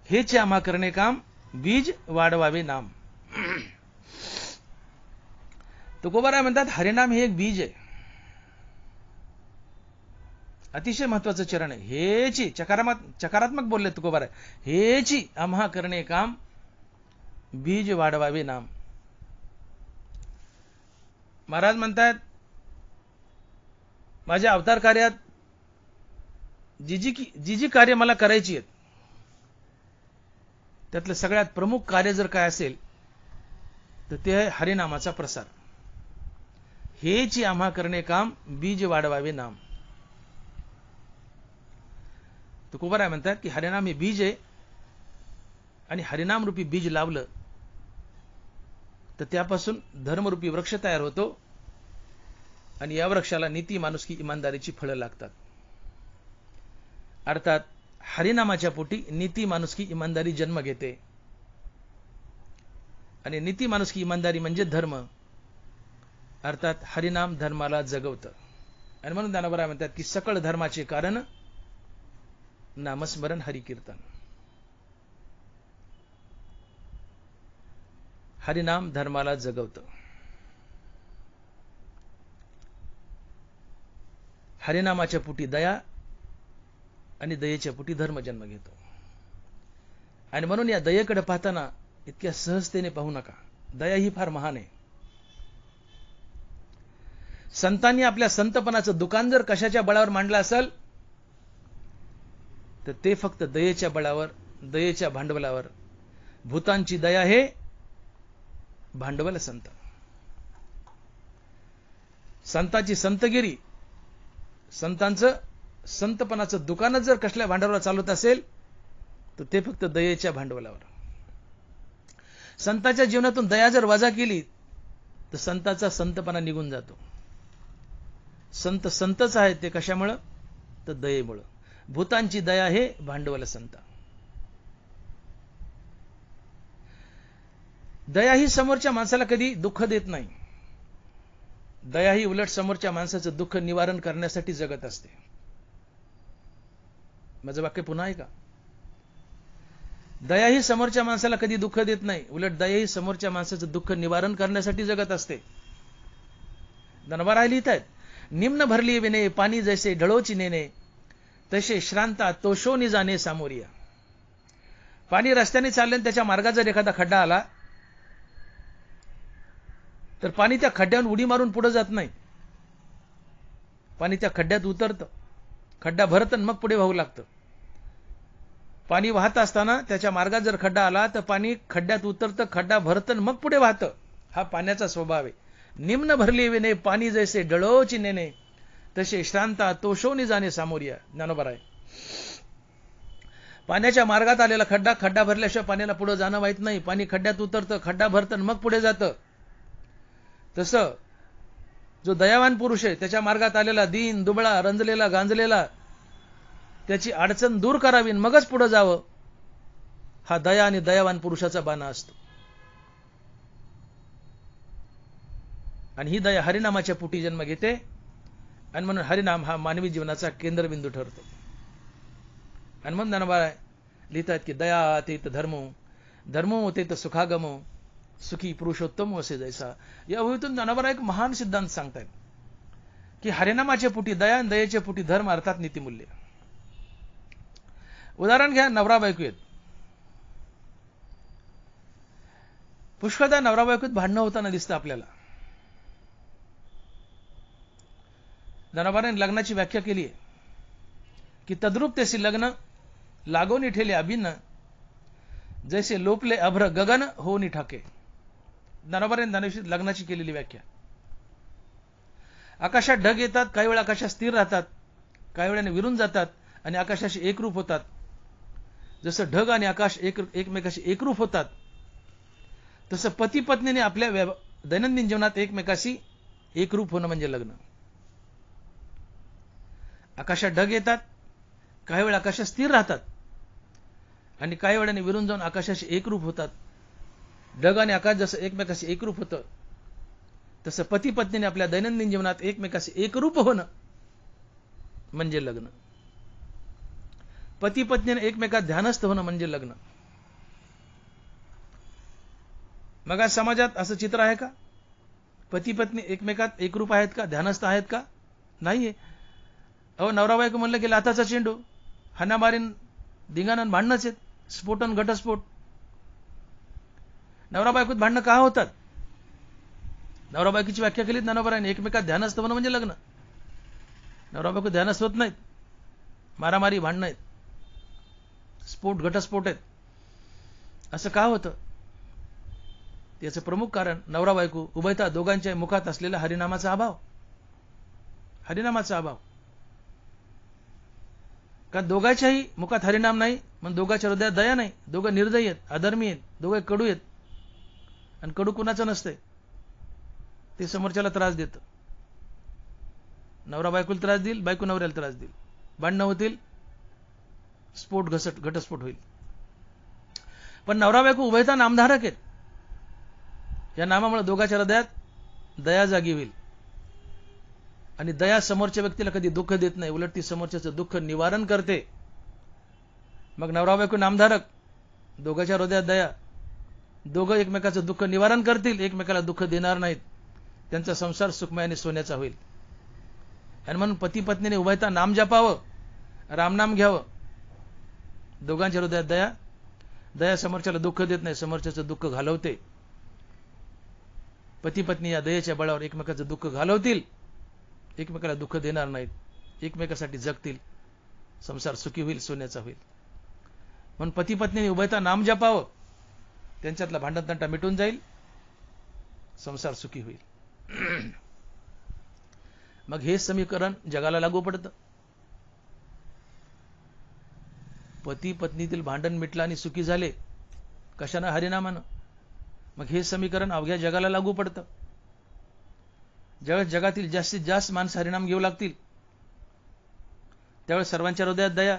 हेचे आम्हा करणे काम, बीज वाढवावे नाम. तुकोबाराय म्हणतात हरिनाम हे एक बीज आहे. अतिशय महत्वाचं चरण आहे. हेची चकारात्मक बोलले तुकोबाराय. हेची आम्हा करणे काम, बीज वाढवावे नाम. महाराज म्हणतात माझ्या अवतार कार्यात जी जी कार्य मला करायची आहेत त्यातलं सगळ्यात प्रमुख कार्य जर काय असेल तर ते आहे हरिनामाचा प्रसार. हेची आम्हा करणे काम, बीज वाढवावे नाम. तुकोबाराय म्हणतात की हरिनाम हे बीज आहे आणि हरिनाम रूपी बीज लावलं तर त्यापासून धर्मरूपी वृक्ष तयार होतो आणि या वृक्षाला नीती माणुसकी इमानदारीची फळं लागतात. अर्थात हरिनामाच्या पोटी नीती माणुसकी इमानदारी जन्म घेते आणि नीती माणुसकी इमानदारी म्हणजे धर्म. अर्थात हरिनाम धर्माला जगवतं. आणि म्हणून ज्ञानोबा म्हणतात की सकळ धर्माचे कारण नामस्मरण हरिकीर्तन. हरिनाम धर्माला जगवतं. हरिनामाच्या पोटी दया आणि दयेच्या पोटी धर्म जन्म घेतो. आणि म्हणून या दयेकडे पाहताना इतक्या सहजतेने पाहू नका. दया ही फार महान आहे. संतांनी आपल्या संतपणाचं दुकान जर कशाच्या बळावर मांडलं असेल तर ते फक्त दयेच्या बळावर, दयेच्या भांडवलावर. भूतांची दया हे भांडवल संत. संतांची संतगिरी, संतांचं संतपणाचं दुकानच जर कसल्या भांडवलावर चालवत असेल तर ते फक्त दयेच्या भांडवलावर. संतांच्या जीवनातून दया जर वजा केली तर संतांचा संतपणा निघून जातो. संत संतच आहेत ते कशामुळं? तर दयेमुळं. भूतांची दया हे भांडवल संत. दया ही समोरच्या माणसाला कधी दुःख देत नाही. दया ही उलट समोरच्या माणसाचं दुःख निवारण करण्यासाठी जगत असते. माझं वाक्य पुन्हा आहे का? दया ही समोरच्या माणसाला कधी दुःख देत नाही, उलट दया ही समोरच्या माणसाचं दुःख निवारण करण्यासाठी जगत असते. धनवाराय लिहित आहेत, निम्न भरली विने पाणी जैसे ढळोची नेणे, तसे श्रांता तोषोनी जाणे सामोरिया. पाणी रस्त्याने चालल्याने त्याच्या मार्गात जर एखादा खड्डा आला तर पाणी त्या खड्ड्यावर उडी मारून पुढे जात नाही. पाणी त्या खड्ड्यात उतरतं, खड्डा भरतं आणि मग पुढे वाहू लागतं. पाणी वाहत असताना त्याच्या मार्गात जर खड्डा आला तर पाणी खड्ड्यात उतरतं, खड्डा भरतं आणि मग पुढे वाहतं. हा पाण्याचा स्वभाव आहे. निम्न भरली विने पाणी जैसे डळोची नेणे, तसे श्रांता तोषोनी जाणे सामोरिया. ज्ञानोबा आहे. पाण्याच्या मार्गात आलेला खड्डा, खड्डा भरल्याशिवाय पाण्याला पुढे जाणं माहित नाही. पाणी खड्ड्यात उतरतं, खड्डा भरतं आणि मग पुढे जातं. तसं जो दयावान पुरुष आहे त्याच्या मार्गात आलेला दीन, दुबळा, रंजलेला, गांजलेला, त्याची अडचण दूर करावी मगच पुढे जावं, हा दया आणि दयावान पुरुषाचा बाणा असतो. आणि ही दया हरिनामाच्या पोटी जन्म घेते आणि म्हणून हरिनाम हा मानवी जीवनाचा केंद्रबिंदू ठरतो. आणि म्हणून ज्ञानोबा लिहितात की दया तेत धर्मो, धर्मो तेत सुखागमो, सुखी पुरुषोत्तम असे जैसा. या ओळीतून ज्ञानोबा एक महान सिद्धांत सांगतायत की हरिनामाच्या पोटी दया आणि दयेच्या पोटी धर्म, अर्थात नीतिमूल्य. उदाहरण घ्या, नवरा बायको आहेत. पुष्कळदा नवरा बायकोत भांडणं होताना दिसतं आपल्याला. ज्ञानोबाने लग्नाची व्याख्या केली आहे की तद्रूप तेसी लग्न लागोनी ठेले अभिन्न, जैसे लोपले अभ्र गगन होऊनी ठाके. ज्ञानोबाने लग्नाची केलेली व्याख्या. आकाशात ढग येतात, काही वेळा आकाशात स्थिर राहतात, काही वेळाने विरून जातात आणि आकाशाशी एकरूप होतात. जसं ढग आणि आकाश एकमेकाशी एकरूप होतात, तसं पती पत्नीने आपल्या दैनंदिन जीवनात एकमेकाशी एकरूप होणं म्हणजे लग्न. आकाशात ढग येतात, काही वेळा आकाशात स्थिर राहतात आणि काही वेळाने विरून जाऊन आकाशाशी एकरूप होतात. ढग आणि आकाश जसं एकमेकाशी एकरूप होतं, तसं पती पत्नीने आपल्या दैनंदिन जीवनात एकमेकाशी एकरूप होणं म्हणजे लग्न. पती पत्नीने एकमेकात ध्यानस्थ होणं म्हणजे लग्न. मग आज समाजात असं चित्र आहे का? पती पत्नी एकमेकात एकरूप आहेत का? ध्यानस्थ आहेत का? नाहीये. अहो, नवरा बायको म्हणलं की लाथाचा चेंडू, हाणामारीन, धिंगाणं, भांडणंच आहेत, स्फोटन, घटस्फोट. नवरा बायकोत भांडणं का होतात? नवरा बायकोची व्याख्या केलीत ज्ञानोबाने, एकमेकात ध्यानस्थ होणं म्हणजे लग्न. नवरा बायको ध्यानस्थ होत नाहीत, मारामारी, भांडणं आहेत, स्फोट, घटस्फोट आहेत. असं का होतं? याचं प्रमुख कारण नवरा बायको उभयता दोघांच्या मुखात असलेला हरिनामाचा अभाव. हरिनामाचा अभाव. कारण दोघांच्याही मुखात हरिनाम नाही, मग दोघांच्या हृदयात दया नाही. दोघं निर्दयी आहेत, अधर्मी आहेत, दोघं कडू आहेत. आणि कडू कुणाचं नसतंय, ते समोरच्याला त्रास देतं. नवरा बायकोला त्रास देईल, बायको नवऱ्याला त्रास देईल, भांडणं होतील, स्फोट, घटस्फोट होईल. पण नवरा बायको उभयता नामधारक आहेत. या नामामुळे दोघांच्या हृदयात दया जागी होईल. आणि दया समोरच्या व्यक्तीला कधी दुःख देत नाही, उलट ती समोरच्याचं दुःख निवारण करते. मग नवरा बायको नामधारक, दोघांच्या हृदयात दया, दोघं एकमेकाचं दुःख निवारण करतील, एकमेकाला दुःख देणार नाहीत. त्यांचा संसार सुखमय आणि सोन्याचा होईल. आणि म्हणून पती पत्नीने उभयता नाम जपावं, रामनाम घ्यावं. दोघांच्या हृदयात दया, दया समोरच्याला दुःख देत नाही, समोरच्याचं दुःख घालवते. पती पत्नी या दयेच्या बळावर एकमेकाचं दुःख घालवतील, एकमेकाला दुःख देणार नाहीत, एकमेकासाठी जगतील, संसार सुखी होईल, सोन्याचा होईल. म्हणून पती पत्नीने उभयता नाम जपावं, त्यांच्यातला भांडण तंटा मिटून जाईल, संसार सुखी होईल. मग हे समीकरण जगाला लागू पडतं. पती पत्नीतील भांडण मिटलं आणि सुखी झाले, कशानं? हरिनामानं. मग हे समीकरण अवघ्या जगाला लागू पडतं. ज्यावेळेस जगातील जास्तीत जास्त माणसं हरिनाम घेऊ लागतील त्यावेळेस सर्वांच्या हृदयात दया,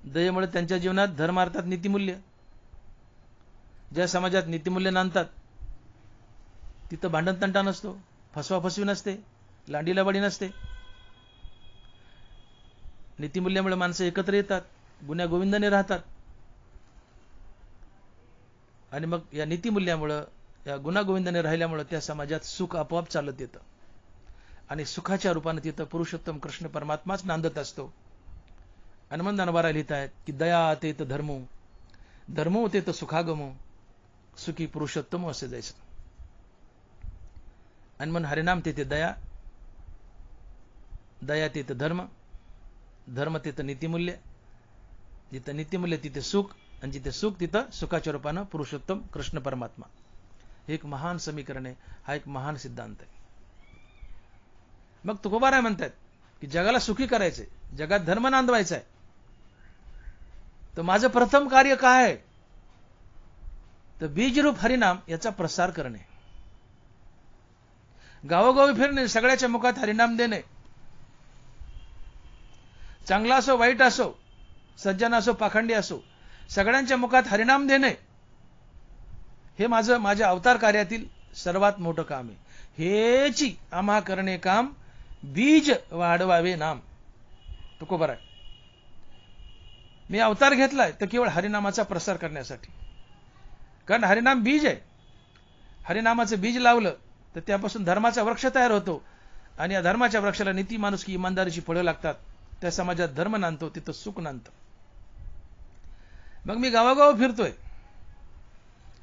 दयेमुळे त्यांच्या जीवनात धर्म अर्थात नीतिमूल्य, ज्या समाजात नीतिमूल्य नांदतात तिथं भांडणतंटा नसतो, फसवाफसवी नसते, लांडीलाबाडी नसते. नीतिमूल्यामुळे माणसं एकत्र येतात, गुण्या गोविंदाने राहतात. आणि मग या नीतिमूल्यामुळं, या गुणागोविंदाने राहिल्यामुळं त्या समाजात सुख आपोआप चालत येतं आणि सुखाच्या रूपाने तिथं पुरुषोत्तम कृष्ण परमात्माच नांदत असतो. आणि म्हणून दनवारा लिहित आहेत की दया तेत धर्मो, धर्मो तेत सुखागमो, सुखी पुरुषोत्तम असे जायचं. आणि म्हणून हरिनाम तेथे दया, दया तेथ धर्म, धर्म तिथं नीतिमूल्य, जिथं नीतिमूल्य तिथे सुख, आणि जिथे सुख तिथं सुखाच्या रूपानं पुरुषोत्तम कृष्ण परमात्मा. हे एक महान समीकरण आहे, हा एक महान सिद्धांत आहे. मग तुकोबाराय म्हणतात की जगाला सुखी करायचंय, जगात धर्म नांदवायचा आहे, तर माझं प्रथम कार्य काय आहे, तर बीजरूप हरिनाम याचा प्रसार करणे, गावोगावी फिरणे, सगळ्याच्या मुखात हरिनाम देणे, चांगला असो वाईट असो, सज्जन असो पाखंडी असो, सगळ्यांच्या मुखात हरिनाम देणे, हे माझ्या अवतार कार्यातील सर्वात मोठं काम आहे. हेची आम्हा करणे काम, बीज वाढवावे नाम. तुकोबाराय, मी अवतार घेतलाय तर केवळ हरिनामाचा प्रसार करण्यासाठी. कारण हरिनाम बीज आहे. हरिनामाचं बीज लावलं तर त्यापासून धर्माचा वृक्ष तयार होतो, आणि या धर्माच्या वृक्षाला नीती, माणुसकी, इमानदारीची फळं लागतात. त्या समाजात धर्म नांदतो, तिथं सुख नांदतं. मग मी गावागाव फिरतोय,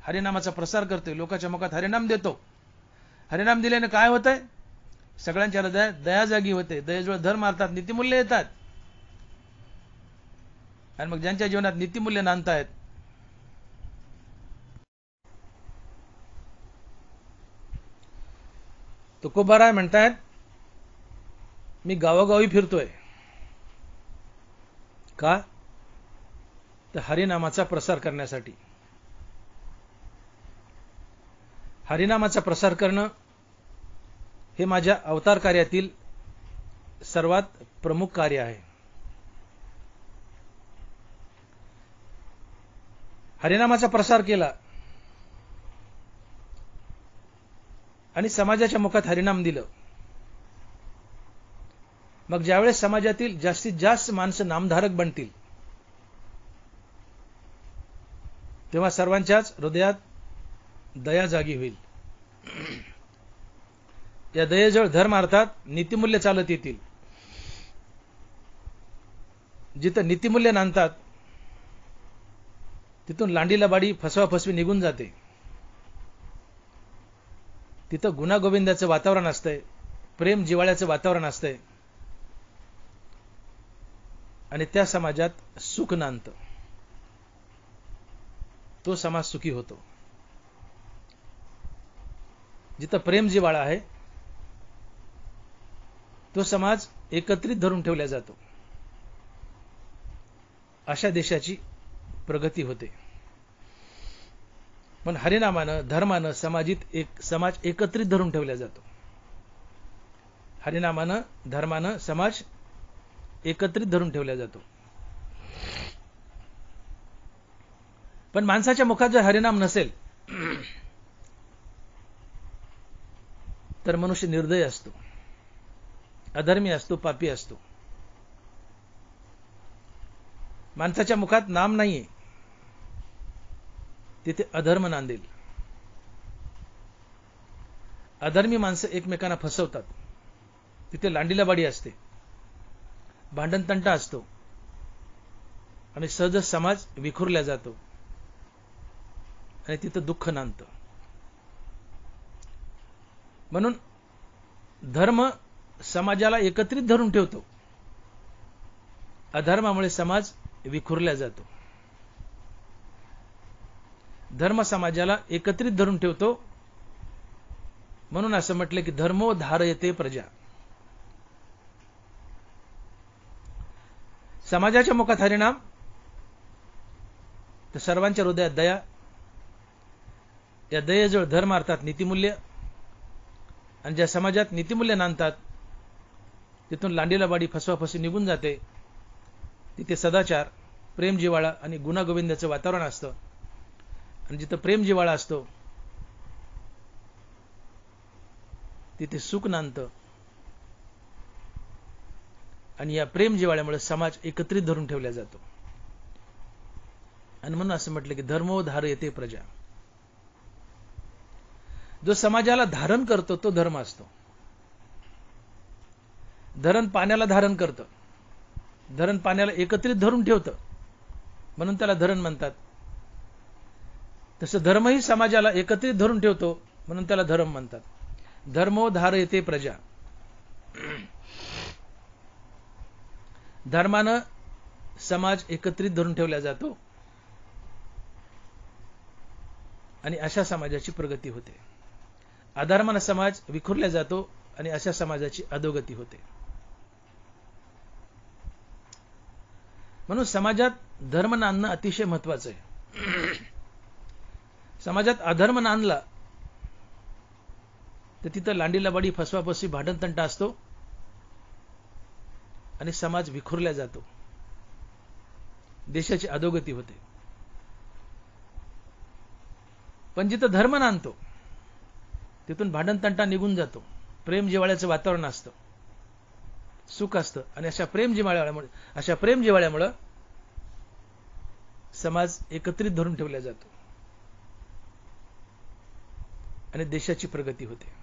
हरिनामाचा प्रसार करतोय, लोकांच्या मुखात हरिनाम देतो. हरिनाम दिल्याने काय होतंय, सगळ्यांच्या हृदयात दया जागी होते, दयेजवळ धर्म अर्थात नीतिमूल्य येतात. आणि मग ज्यांच्या जीवनात नीतिमूल्य नांदतायत, तुकोबाराय म्हणतायत मी गावोगावी फिरतोय, का, तर हरिनामाचा प्रसार करण्यासाठी. हरिनामाचा प्रसार करणं हे माझ्या अवतार कार्यातील सर्वात प्रमुख कार्य आहे. हरिनामाचा प्रसार केला आणि समाजाच्या मुखात हरिनाम दिलं, मग ज्यावेळेस समाजातील जास्तीत जास्त माणसं नामधारक बनतील तेव्हा सर्वांच्याच हृदयात दया जागी होईल. या दयेजवळ धर्म अर्थात नीतिमूल्य चालत येतील. जिथं नीतिमूल्य नांदतात तिथून लांडीलाबाडी, फसवाफसवी निघून जाते. तिथं गुणागोविंदाचं वातावरण असतंय, प्रेम जिव्हाळ्याचं वातावरण असतंय, आणि त्या समाजात सुख नांदतं. तो समाज सुखी होतो. जिथं प्रेम जिव्हाळा आहे तो समाज एकत्रित धरून ठेवला जातो. अशा देशाची प्रगती होते. पण हरिनामानं, धर्मानं समाज एकत्रित धरून ठेवला जातो. हरिनामानं, धर्मानं समाज एकत्रित धरून ठेवला जातो. पण माणसाच्या मुखात जर हरिनाम नसेल तर मनुष्य निर्दय असतो, अधर्मी असतो, पापी असतो. माणसाच्या मुखात नाम नाहीये तिथे अधर्म नांदेल. अधर्मी माणसं एकमेकांना फसवतात, तिथे लांडीलाबाडी असते, भांडणतंटा असतो, आणि सहज समाज विखुरला जातो, आणि तिथं दुःख नांदतं. म्हणून धर्म समाजाला एकत्रित धरून ठेवतो, अधर्मामुळे समाज विखुरला जातो. धर्म समाजाला एकत्रित धरून ठेवतो, म्हणून असं म्हटलं की धर्मो धारयते प्रजा. समाजाच्या मुखात हरिनाम, तर सर्वांच्या हृदयात दया, या दयेजवळ धर्म अर्थात नीतिमूल्य, आणि ज्या समाजात नीतिमूल्य नांदतात तिथून लांडीलाबाडी फसवाफसवी निघून जाते. तिथे सदाचार, प्रेम जिव्हाळा आणि गुणागोविंदाचं वातावरण असतं. आणि जिथं प्रेम जिव्हाळा असतो तिथे सुख नांदतं. आणि या प्रेम जिव्हाळ्यामुळे समाज एकत्रित धरून ठेवला जातो. आणि म्हणून असं म्हटलं की धर्मो धारयते प्रजा. जो समाजाला धारण करतो तो धर्म असतो. धरण पाण्याला धारण करतं, धरण पाण्याला एकत्रित धरून ठेवतं, म्हणून त्याला धरण म्हणतात. तसं धर्मही समाजाला एकत्रित धरून ठेवतो, म्हणून त्याला धर्म म्हणतात. धर्मो धारयते प्रजा. धर्मानं समाज एकत्रित धरून ठेवला जातो आणि अशा समाजाची प्रगती होते. अधर्मानं समाज विखुरला जातो आणि अशा समाजाची अधोगती होते. म्हणून समाजात धर्म नांदणं अतिशय महत्वाचं आहे. समाजात अधर्म नांदला तर तिथं लांडीलाबाडी फसवाफसवी भांडणतंटा असतो आणि समाज विखुरला जातो, देशाची अधोगती होते. पण जिथं धर्म नांदतो तिथून भांडणतंटा निघून जातो, प्रेम जिव्हाळ्याचं वातावरण असतं, सुख असतं. आणि अशा प्रेम जिव्हाळ्यामुळे समाज एकत्रित धरून ठेवला जातो आणि देशाची प्रगती होते.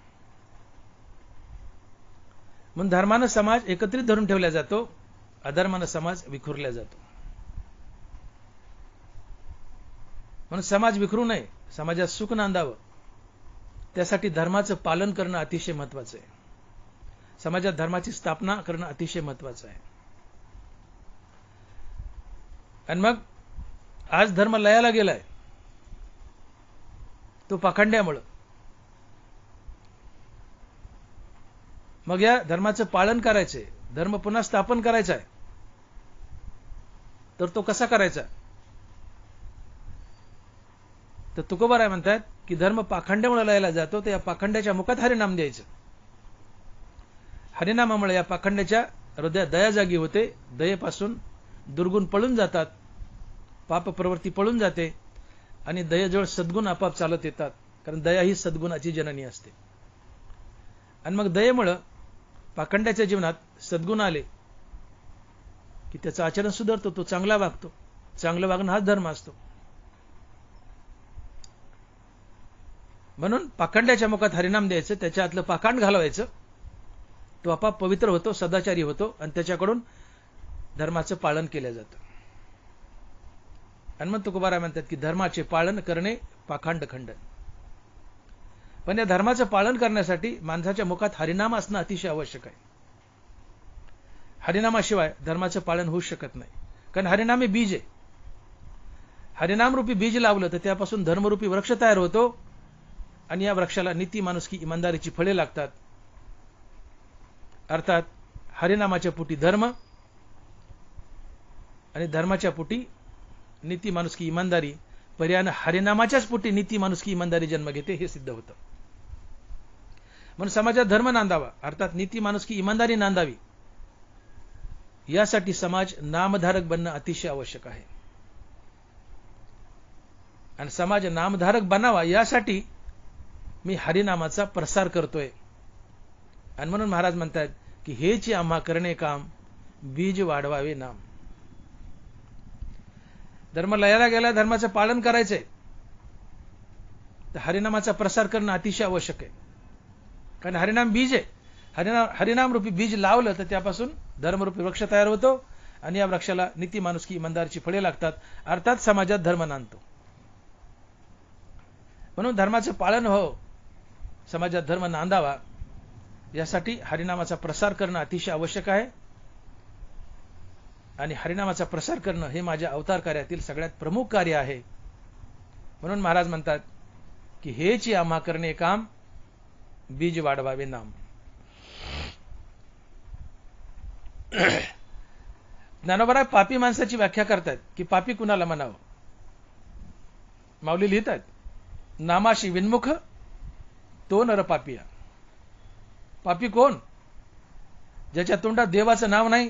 म्हणून धर्मानं समाज एकत्रित धरून ठेवला जातो, अधर्मानं समाज विखुरला जातो. म्हणून समाज विखरू नये, समाजात सुख नांदावं, त्यासाठी धर्माचं पालन करणं अतिशय महत्वाचं आहे. समाजात धर्माची स्थापना करणं अतिशय महत्वाचं आहे. आणि मग आज धर्म लयाला गेलाय तो पाखंड्यामुळं. मग या धर्माचं पालन करायचंय, धर्म पुन्हा स्थापन करायचा आहे, तर तो कसा करायचा? तर तुकोबाराय म्हणतात की धर्म पाखंड्यामुळे लयाला जातो, तर या पाखंड्याच्या मुखात हरिनाम द्यायचं. हरिनामामुळे या पाखंड्याच्या हृदयात दया जागी होते, दयेपासून दुर्गुण पळून जातात, पाप प्रवृत्ती पळून जाते आणि दयेजवळ सद्गुण आपाप चालत येतात, कारण दया ही सद्गुणाची जननी असते. आणि मग दयेमुळं पाखंड्याच्या जीवनात सद्गुण आले की त्याचं आचरण सुधारतो, तो चांगला वागतो. चांगलं वागणं हाच धर्म असतो. म्हणून पाखंड्याच्या मुखात हरिनाम द्यायचं, त्याच्या आतलं पाखंड घालवायचं, तो आपाप पवित्र होतो, सदाचारी होतो आणि त्याच्याकडून धर्माचं पालन केलं जातं. आणि मग तुकोबाराय म्हणतात की धर्माचे पालन करणे पाखंड खंडन. पण या धर्माचं पालन करण्यासाठी माणसाच्या मुखात हरिनाम असणं अतिशय आवश्यक आहे. हरिनामाशिवाय धर्माचं पालन होऊ शकत नाही, कारण हरिनाम हे बीज आहे. हरिनामरूपी बीज लावलं तर त्यापासून धर्मरूपी वृक्ष तयार होतो आणि या वृक्षाला नीती, माणुसकी, इमानदारीची फळे लागतात. अर्थात हरिनामाच्या पोटी धर्म आणि धर्माच्या पोटी नीती, माणुसकी, इमानदारी, पर्यायानं हरिनामाच्याच पोटी नीती, माणुसकी, इमानदारी जन्म घेते, हे सिद्ध होतं. म्हणून समाजात धर्म नांदावा, अर्थात नीती, माणुसकी, इमानदारी नांदावी, यासाठी समाज नामधारक बनणं अतिशय आवश्यक आहे. आणि समाज नामधारक बनावा यासाठी मी हरिनामाचा प्रसार करतोय. आणि म्हणून महाराज म्हणतात की हेची आम्हा करणे काम, बीज वाढवावे नाम. धर्म लयाला गेला, धर्माचं पालन करायचंय, तर हरिनामाचा प्रसार करणं अतिशय आवश्यक आहे. कारण हरिनाम बीज आहे. हरिनाम रूपी बीज लावलं तर त्यापासून धर्मरूपी वृक्ष तयार होतो आणि या वृक्षाला नीती, माणुसकी, इमानदारीची फळे लागतात. अर्थात समाजात धर्म नांदतो. म्हणून धर्माचं पालन हो, समाजात धर्म नांदावा, यासाठी हरिनामाचा प्रसार करणं अतिशय आवश्यक आहे. आणि हरिनामाचा प्रसार करणं हे माझ्या अवतार कार्यातील सगळ्यात प्रमुख कार्य आहे. म्हणून महाराज म्हणतात की हेची आम्हा करणे काम, बीज वाढवावे नाम. ज्ञानोबा पापी माणसाची व्याख्या करतात की पापी कुणाला म्हणावं. माऊली लिहितात नामाशी विन्मुख तो नर पापिया. पापी कोण? ज्याच्या तोंडात देवाचं नाव नाही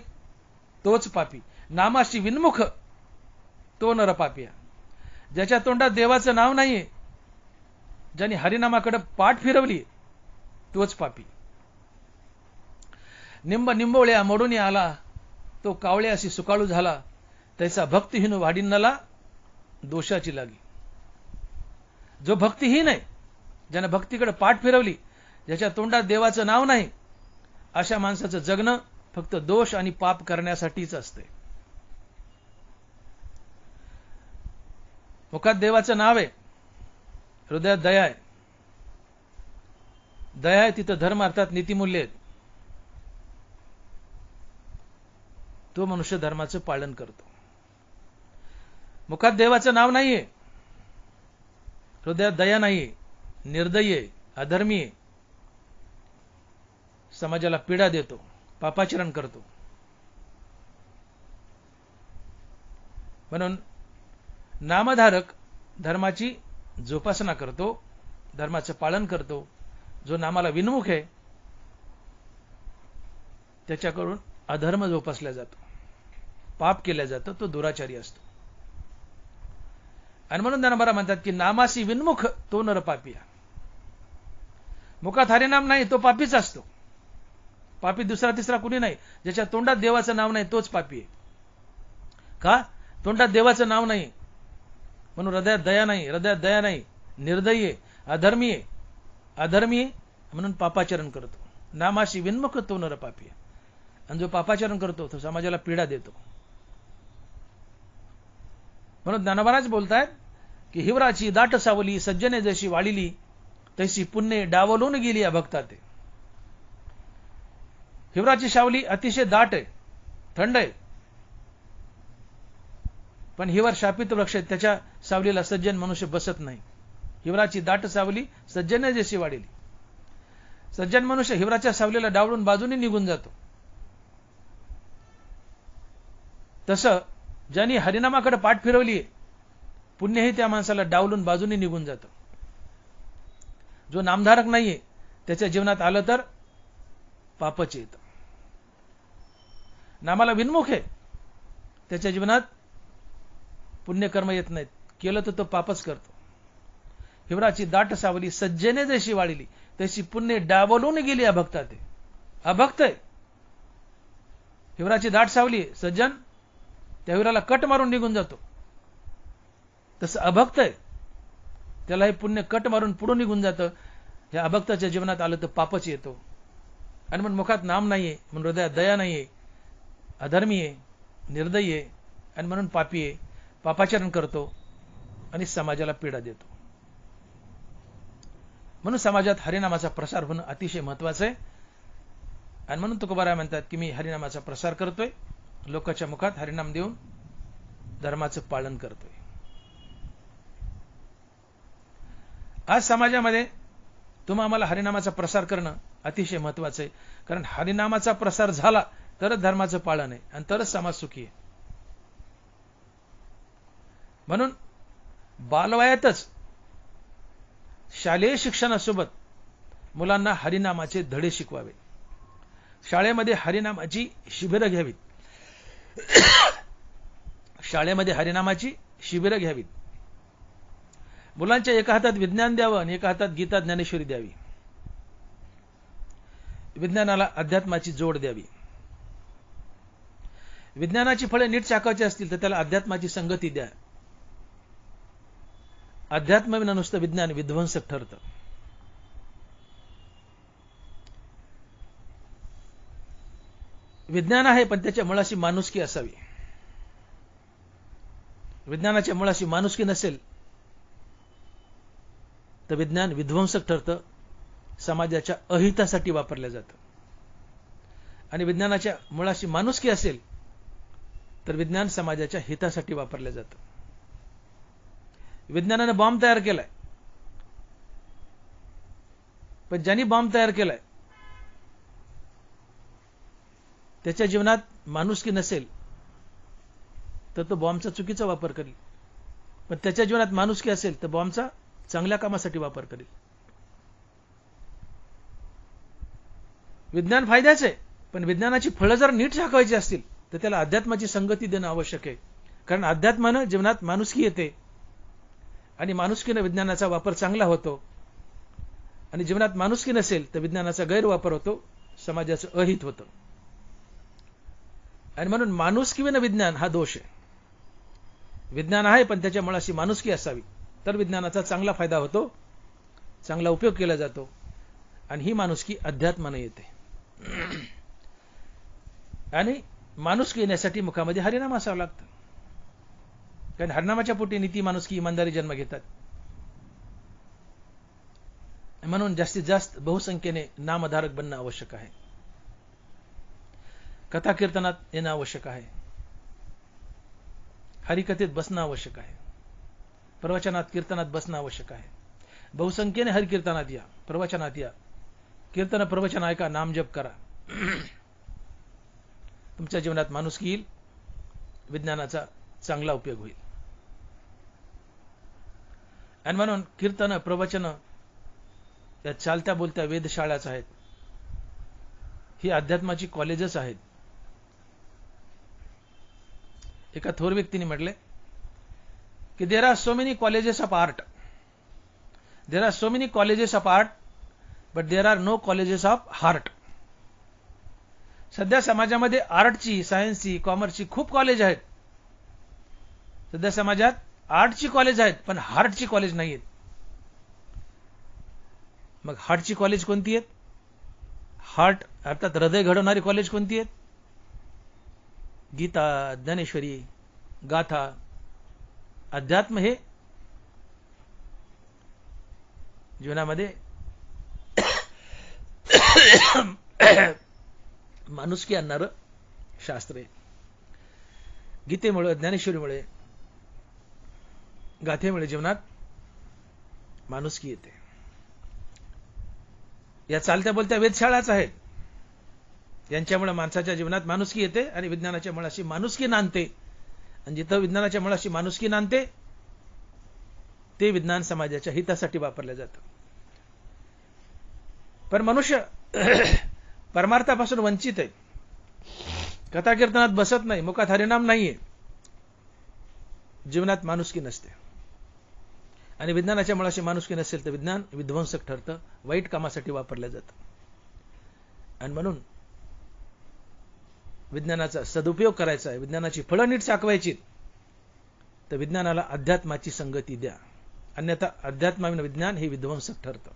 तोच पापी. नामाशी विन्मुख तो नर पापिया. ज्याच्या तोंडात देवाचं नाव नाहीये, ज्याने हरिनामाकडे पाठ फिरवली तोच पापी. निंबोळ्या मोडून आला, तो कावळ्याशी सुकाळू झाला, तैसा भक्तिहीन वाढिन्नला दोषाची लागी. जो भक्तिहीन आहे, ज्याने भक्तीकडे पाठ फिरवली, ज्याच्या तोंडात देवाचं नाव नाही, अशा माणसाचं जगणं फक्त दोष आणि पाप करण्यासाठीच असते. मुखात देवाचं नाव आहे, हृदयात दया आहे. दया आहे तिथं धर्म अर्थात नीतिमूल्य आहेत. तो मनुष्य धर्माचं पालन करतो. मुखात देवाचं नाव नाहीये, हृदयात दया नाहीये, निर्दयी आहे, अधर्मी आहे, समाजाला पीडा देतो, पापाचरण करतो. म्हणून नामधारक धर्माची जोपासना करतो, धर्माचं पालन करतो. जो नामाला विन्मुख आहे त्याच्याकडून अधर्म जोपासला जातो, पाप केलं जातं, तो दुराचारी असतो. आणि म्हणून ज्ञानोबा म्हणतात की नामासी विन्मुख तो नर पापिया. मुखात हरिनाम नाही तो पापीच असतो. पापी दुसरा तिसरा कुणी नाही. ज्याच्या तोंडात देवाचं नाव नाही तोच पापी आहे. का? तोंडात देवाचं नाव नाही म्हणून हृदयात दया नाही, हृदयात दया नाही, निर्दयी आहे, अधर्मी आहे, अधर्मी आहे म्हणून पापाचरण करतो. नामाशी विन्मुख तो नर पापी. आणि जो पापाचरण करतो तो समाजाला पीडा देतो. म्हणून ज्ञानोबाराज बोलतायत की हिवराची दाट सावली सज्जने जशी वाढिली, तशी पुण्ये डावलून गेली या भक्ताते. हिवराची सावली अतिशय दाट आहे, थंड आहे, पण हिवर शापित वृक्ष आहे, त्याच्या सावलीला सज्जन मनुष्य बसत नाही. हिवराची दाट सावली सज्जने जशी वाढिली. सज्जन मनुष्य हिवराच्या सावलीला डावलून बाजूने निघून जातो. तसं ज्यांनी हरिनामाकडे पाठ फिरवली, पुण्यही त्या माणसाला डावलून बाजूने निघून जातं. जो नामधारक नाहीये त्याच्या जीवनात आलं तर पापच येतं. नामाला विन्मुख आहे, त्याच्या जीवनात पुण्यकर्म येत नाहीत, केलं तर तो पापच करतो. हिवराची दाट सावली सज्जने जशी वाढिली, तशी पुण्य डावलून गेली अभक्तात. अभक्त आहे, हिवराची दाट सावली सज्जन त्या हिवराला कट मारून निघून जातो. तसं अभक्त आहे, त्याला हे पुण्य कट मारून पुढे निघून जातं. या अभक्ताच्या जीवनात आलं तर पापच येतो. आणि म्हणून मुखात नाम नाहीये, म्हणून हृदयात दया नाहीये, अधर्मी आहे, निर्दयी आहे, आणि म्हणून पापी आहे, पापाचरण करतो आणि समाजाला पीडा देतो. म्हणून समाजात हरिनामाचा प्रसार होणं अतिशय महत्वाचं आहे. आणि म्हणून तुकोबाराय म्हणतात की मी हरिनामाचा प्रसार करतोय, लोकांच्या मुखात हरिनाम देऊन धर्माचं पालन करतोय. आज समाजामध्ये आम्हाला हरिनामाचा प्रसार करणं अतिशय महत्वाचं आहे. कारण हरिनामाचा प्रसार झाला तरच धर्माचं पालन आहे आणि तरच समाज सुखी आहे. म्हणून बालवयातच शालेय शिक्षणासोबत मुलांना हरिनामाचे धडे शिकवावे. शाळेमध्ये हरिनामाची शिबिरं घ्यावीत. शाळेमध्ये हरिनामाची शिबिरं घ्यावीत. मुलांच्या एका हातात विज्ञान द्यावं आणि एका हातात गीता ज्ञानेश्वरी द्यावी. विज्ञानाला अध्यात्माची जोड द्यावी. विज्ञानाची फळे नीट चाकायची असतील तर त्याला अध्यात्माची संगती द्या. अध्यात्माविना नुसतं विज्ञान विध्वंसक ठरतं. विज्ञान आहे पण त्याच्या मुळाशी माणुसकी असावी. विज्ञानाच्या मुळाशी माणुसकी नसेल तर विज्ञान विध्वंसक ठरतं, समाजाच्या अहितासाठी वापरलं जातं. आणि विज्ञानाच्या मुळाशी माणुसकी असेल तर विज्ञान समाजाच्या हितासाठी वापरलं जातं. विज्ञानाने बॉम्ब तयार केलाय, पण ज्यांनी बॉम्ब तयार केलाय त्याच्या जीवनात माणुसकी नसेल तर तो बॉम्बचा चुकीचा वापर करेल. पण त्याच्या जीवनात माणुसकी असेल तर बॉम्बचा चांगल्या कामासाठी वापर करेल. विज्ञान फायद्याचे आहे, पण विज्ञानाची फळं जर नीट झाकवायची असतील तर त्याला अध्यात्माची संगती देणं आवश्यक आहे. कारण अध्यात्मानं जीवनात माणुसकी येते आणि माणुसकीनं विज्ञानाचा वापर चांगला होतो. आणि जीवनात माणुसकी नसेल तर विज्ञानाचा गैरवापर होतो, समाजाचं अहित होतं. आणि म्हणून माणुसकीविना विज्ञान हा दोष आहे. विज्ञान आहे पण त्याच्या मुळाशी माणुसकी असावी, तर विज्ञानाचा चांगला फायदा होतो, चांगला उपयोग केला जातो. आणि ही माणुसकी अध्यात्माने येते. आणि माणुसकी येण्यासाठी मुखामध्ये हरिनाम असावं लागतं. कारण हरिनामाच्या पोटी नीती, माणुसकी, इमानदारी जन्म घेतात. म्हणून जास्तीत जास्त बहुसंख्येने नामधारक बनणं आवश्यक आहे. कथा कीर्तनात येणं आवश्यक आहे. हरिकथेत बसणं आवश्यक आहे. प्रवचनात, कीर्तनात बसणं आवश्यक आहे. बहुसंख्येने हरिकीर्तनात या, प्रवचनात या. कीर्तन प्रवचन ऐका, नामजप करा. तुमच्या जीवनात माणुसकी येईल, विज्ञानाचा चांगला उपयोग होईल. आणि म्हणून कीर्तन, प्रवचन या चालत्या बोलत्या वेधशाळाच आहेत. ही अध्यात्माची कॉलेजेस आहेत. एका थोर व्यक्तीने म्हटले की there are so many colleges of art, there are so many colleges of art, but there are no colleges of heart. सध्या समाजामध्ये आर्टची, सायन्सची, कॉमर्सची खूप कॉलेज आहेत. सध्या समाजात आर्टची कॉलेज आहेत पण हार्टची कॉलेज नाही आहेत. मग हार्टची कॉलेज कोणती आहेत? हार्ट अर्थात हृदय घडवणारी कॉलेज कोणती आहेत? गीता, ज्ञानेश्वरी, गाथा. अध्यात्म हे जीवनामध्ये माणुसकी आणणारं शास्त्र आहे. गीतेमुळे, ज्ञानेश्वरीमुळे, गाथेमुळे जीवनात माणुसकी येते. या चालत्या बोलत्या वेधशाळाच आहेत. यांच्यामुळे माणसाच्या जीवनात माणुसकी येते आणि विज्ञानाच्या मुळाशी माणुसकी नांदते. आणि जिथं विज्ञानाच्या मुळाशी माणुसकी नांदते ते विज्ञान समाजाच्या हितासाठी वापरले जातं. पण मनुष्य परमार्थापासून वंचित आहे. कथा कीर्तनात बसत नाही, मुखात हरिनाम नाहीये, जीवनात माणुसकी नसते. आणि विज्ञानाच्या मुळाशी माणुसकी नसेल तर विज्ञान विध्वंसक ठरतं, वाईट कामासाठी वापरलं जातं. आणि म्हणून विज्ञानाचा सदुपयोग करायचा आहे, विज्ञानाची फळं नीट चाकवायची, तर विज्ञानाला अध्यात्माची संगती द्या. अन्यथा अध्यात्माविना विज्ञान हे विध्वंसक ठरतं.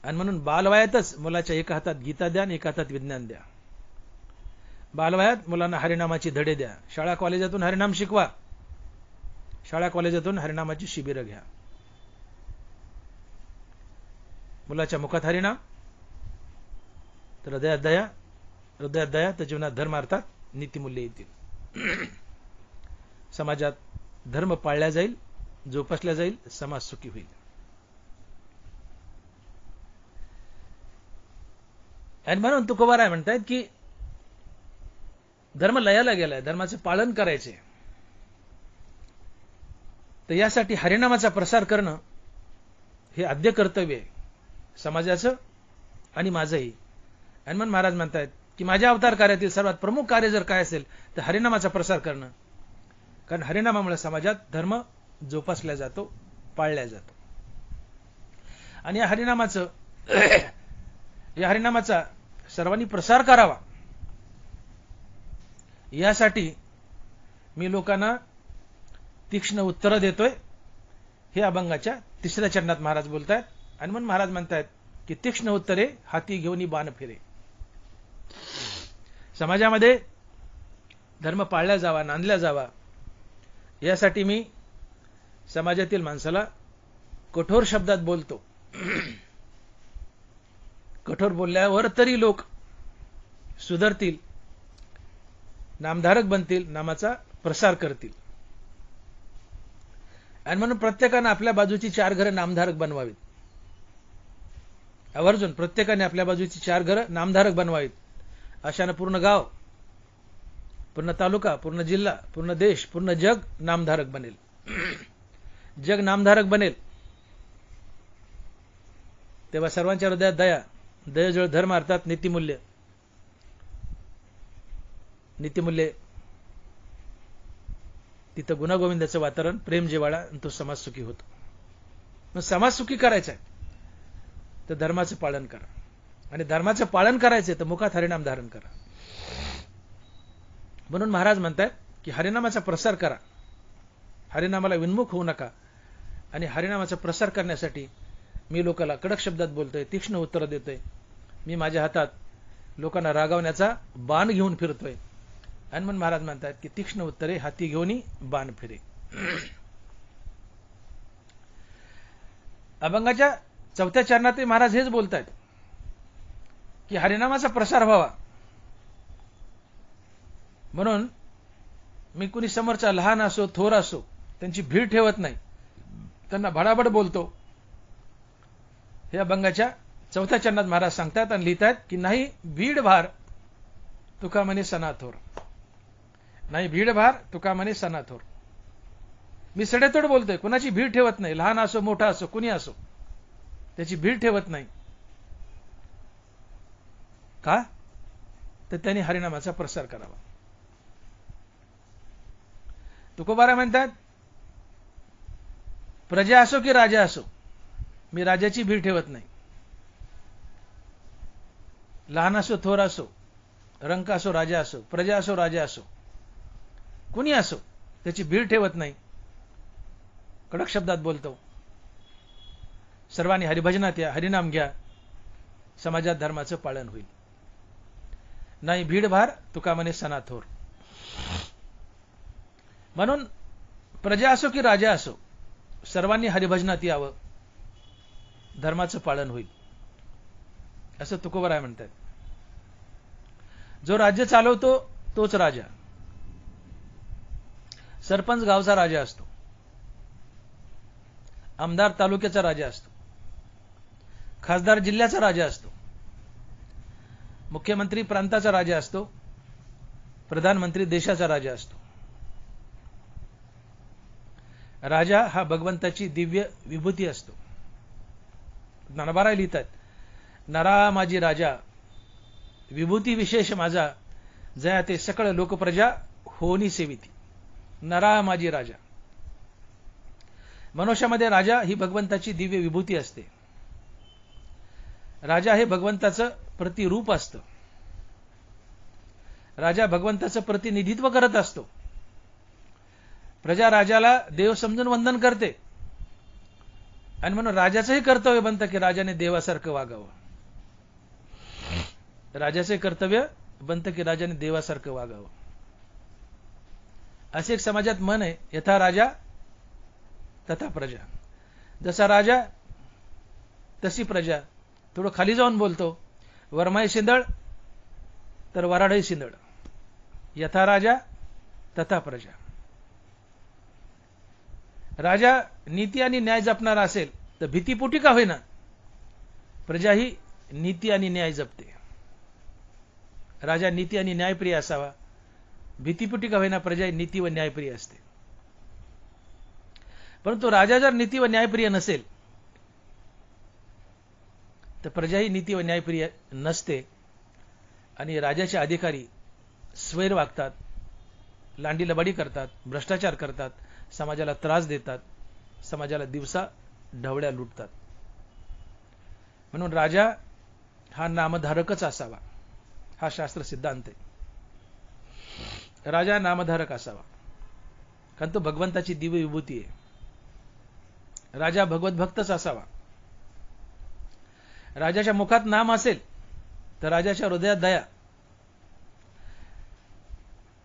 आणि म्हणून बालवयातच मुलाच्या एका हातात गीता द्या आणि एका हातात विज्ञान द्या. बालवयात मुलांना हरिनामाची धडे द्या. शाळा कॉलेजातून हरिनाम शिकवा. शाळा कॉलेजातून हरिनामाची शिबिरं घ्या. मुलाच्या मुखात हरिनाम, तर हृदयात दया, हृदयात दया तर जीवनात धर्म अर्थात नीतिमूल्य येतील. समाजात धर्म पाळला जाईल, जोपासला जाईल, समाज सुखी होईल. आणि म्हणून तुकोबाराय म्हणतायत की धर्म लयाला गेलाय, धर्माचे पालन करायचे. तर यासाठी हरिनामाचा प्रसार करणं हे आद्य कर्तव्य आहे समाजाचं आणि माझंही. आणि म्हणून महाराज म्हणतायत की माझ्या अवतार कार्यातील सर्वात प्रमुख कार्य जर काय असेल तर हरिनामाचा प्रसार करणं. कारण हरिनामामुळे समाजात धर्म जोपासला जातो, पाळला जातो. आणि या हरिनामाचा सर्वांनी प्रसार करावा, यासाठी मी लोकांना तीक्ष्ण उत्तरं देतोय. हे अभंगाच्या 3ऱ्या चरणात महाराज बोलतायत. आणि म्हणून महाराज म्हणतायत की तीक्ष्ण उत्तरे हाती घेऊन बाण फिरे. समाजामध्ये धर्म पाळला जावा, नांदला जावा, यासाठी मी समाजातील माणसाला कठोर शब्दात बोलतो. कठोर बोलल्यावर तरी लोक सुधरतील, नामधारक बनतील, नामाचा प्रसार करतील. आणि म्हणून प्रत्येकाने आपल्या बाजूची 4 घरं नामधारक बनवावीत. आवर्जून प्रत्येकाने आपल्या बाजूची 4 घरं नामधारक बनवावीत. अशानं पूर्ण गाव, पूर्ण तालुका, पूर्ण जिल्हा, पूर्ण देश, पूर्ण जग नामधारक बनेल. जग नामधारक बनेल तेव्हा सर्वांच्या हृदयात दया, दयाजवळ धर्म अर्थात नीतिमूल्य, तिथं गुणागोविंदाचं वातावरण, प्रेम जिव्हाळा, आणि तो समाज सुखी होतो. मग समाज सुखी करायचा आहे तर धर्माचं पालन करा, आणि धर्माचं पालन करायचं तर मुखात हरिनाम धारण करा. म्हणून महाराज म्हणतात की हरिनामाचा प्रसार करा, हरिनामाला विन्मुख होऊ नका. आणि हरिनामाचा प्रसार करण्यासाठी मी लोकांना कडक शब्दात बोलतोय, तीक्ष्ण उत्तर देतोय. मी माझ्या हातात लोकांना रागावण्याचा बाण घेऊन फिरतोय. आणि म्हणून महाराज म्हणतात की तीक्ष्ण उत्तरे हाती घेऊन बाण फिरे. अभंगाच्या 4थ्या चरणात महाराज हेच बोलतायत की हरिनामाचा प्रसार व्हावा. म्हणून मी कुणी समोरचा लहान असो थोर असो त्यांची भीड ठेवत नाही, त्यांना भडाभड बोलतो. हे अभंगाच्या 4थ्या चरणात महाराज सांगतात आणि लिहितात की नाही भीड भार तुका म्हणे सणा थोर, नाही भीड भार तुका म्हणे सणा थोर. मी सडेतोड बोलतोय, कुणाची भीड ठेवत नाही, लहान असो मोठा असो कुणी असो त्याची भीड ठेवत नाही. का? तर त्यांनी हरिनामाचा प्रसार करावा. तुकोबारा म्हणतात प्रजा असो की राजा असो, मी राजाची भीड ठेवत नाही. लहान असो थोर असो, रंक असो राजा असो, प्रजा असो राजा असो, कुणी असो त्याची भीड ठेवत नाही. कडक शब्दात बोलतो. सर्वांनी हरिभजनात या, हरिनाम घ्या, समाजात धर्माचं पालन होईल. नाही भीड भार तुका म्हणे सणा थोर. म्हणून प्रजा असो की राजा असो सर्वांनी हरिभजनात यावं, धर्माचं पालन होईल, असं तुकोबराय म्हणतात. जो राज्य चालवतो तोच राजा. सरपंच गावचा राजा असतो, आमदार तालुक्याचा राजा असतो, खासदार जिल्ह्याचा राजा असतो, मुख्यमंत्री प्रांताचा राजा असतो, प्रधानमंत्री देशाचा राजा असतो. राजा हा भगवंताची दिव्य विभूती असतो. ज्ञानोबा लिहितात, नरा माझी राजा विभूती विशेष माझा, जया ते सकळ लोकप्रजा होनी सेविती. नरा माझी राजा. मनुष्यामध्ये राजा ही भगवंताची दिव्य विभूती असते. राजा हे भगवंताचं प्रतिरूप असतं. राजा भगवंताचं प्रतिनिधित्व करत असतो. प्रजा राजाला देव समजून वंदन करते, आणि म्हणून राजाचंही कर्तव्य बनतं की राजाने देवासारखं वागावं. राजाचे कर्तव्य बनतं की राजाने देवासारखं वागावं. असे एक समाजात मन आहे, यथा राजा तथा प्रजा. जसा राजा तशी प्रजा. थोडं खाली जाऊन बोलतो, वरमाई शिंदळ तर वराडही शिंदळ. यथा राजा तथा प्रजा. राजा नीती आणि न्याय जपणारा असेल तर भीतीपोटी का होईना प्रजा ही नीती आणि न्याय जपते. राजा नीती आणि न्यायप्रिय असावा, भीतीपोटी का होईना प्रजा ही नीती व न्यायप्रिय असते. परंतु राजा जर नीती व न्यायप्रिय नसेल तर प्रजा ही नीती व न्यायप्रिय नसते, आणि राजाचे अधिकारी स्वैर वागतात, लांडी लबाडी करतात, भ्रष्टाचार करतात, समाजाला त्रास देतात, समाजाला दिवसा ढवळ्या लुटतात. म्हणून राजा हा नामधारकच असावा, हा शास्त्र सिद्धांत आहे. राजा नामधारक असावा, कारण तो भगवंताची दिव्य विभूती आहे. राजा भगवत भक्तच असावा. राजाच्या मुखात नाम असेल तर राजाच्या हृदयात दया.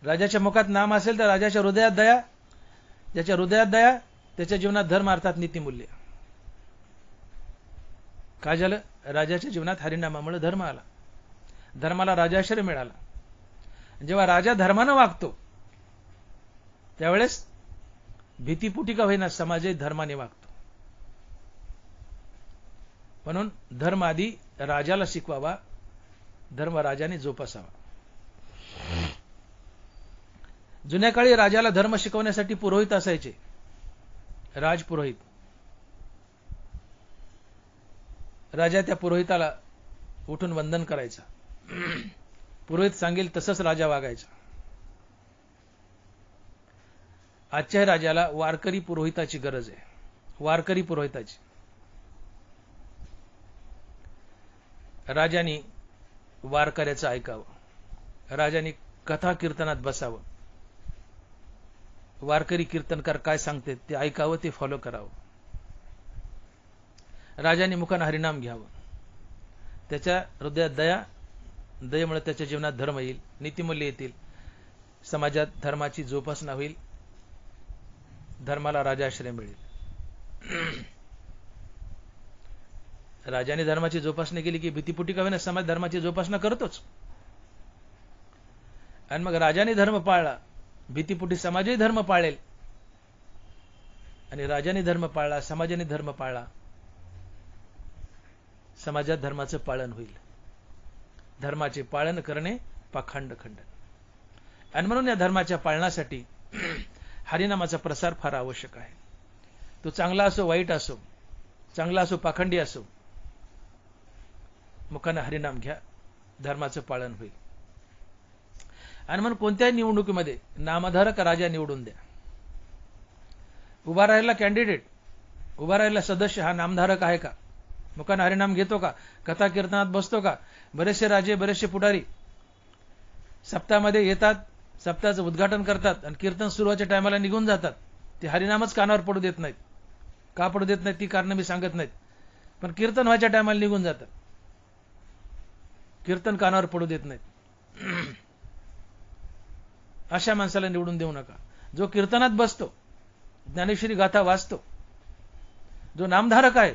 राजाच्या मुखात नाम असेल तर राजाच्या हृदयात दया. ज्याच्या हृदयात दया त्याच्या जीवनात धर्म अर्थात नीतिमूल्य. काय झालं? राजाच्या जीवनात हरिनामामुळे धर्म आला, धर्माला राजाश्रय मिळाला. जेव्हा राजा धर्मानं वागतो त्यावेळेस भीतीपुटी का होईना समाजही धर्माने वागतो. म्हणून धर्म आधी राजाला शिकवावा, धर्म राजाने जोपासावा. जुन्या काळी राजाला धर्म शिकवण्यासाठी पुरोहित असायचे, राजपुरोहित. राजा त्या पुरोहिताला उठून वंदन करायचा. पुरोहित सांगेल तसंच राजा वागायचा. आजच्या राजाला वारकरी पुरोहिताची गरज आहे. वारकरी पुरोहिताची. राजाने वारकऱ्याचं ऐकावं. राजाने कथा कीर्तनात बसावं. वारकरी कीर्तनकार काय सांगते ते ऐकावं, ते फॉलो करावं. राजाने मुखानं हरिनाम घ्यावं. त्याच्या हृदयात दयेमुळे त्याच्या जीवनात धर्म येईल, नीतिमूल्य येतील, समाजात धर्माची जोपासना होईल, धर्माला राजाश्रय मिळेल. राजाने धर्माची जोपासना केली की भीतीपोटी का होईना समाज धर्माची जोपासना करतोच. आणि मग राजाने धर्म पाळला, भीतीपोटी समाजही धर्म पाळेल. आणि राजाने धर्म पाळला, समाजाने धर्म पाळला, समाजात धर्माचं पालन होईल. धर्माचे पालन करणे पाखंड खंडन. आणि म्हणून या धर्माच्या पालनासाठी हरिनामाचा प्रसार फार आवश्यक आहे. तो चांगला असो वाईट असो, चांगला असो पाखंडी असो, मुखानं हरिनाम घ्या, धर्माचं पालन होईल. आणि म्हणून कोणत्याही निवडणुकीमध्ये नामधारक राजा निवडून द्या. उभा राहिलेला कॅन्डिडेट, उभा राहिलेला सदस्य हा नामधारक आहे का? मुखानं हरिनाम घेतो का? कथा कीर्तनात बसतो का? बरेचसे राजे, बरेचसे पुढारी सप्ताहामध्ये येतात, सप्ताहाचं उद्घाटन करतात आणि कीर्तन सुरुवातीच्या टायमाला निघून जातात. ते हरिनामच कानावर पडू देत नाहीत. का पडू देत नाहीत ती कारणं मी सांगत नाहीत, पण कीर्तन व्हायच्या टायमाला निघून जातात. कीर्तन कानावर पडू देत नाहीत. अशा माणसाला निवडून देऊ नका. जो कीर्तनात बसतो, ज्ञानेश्वरी गाथा वाचतो, जो नामधारक आहे,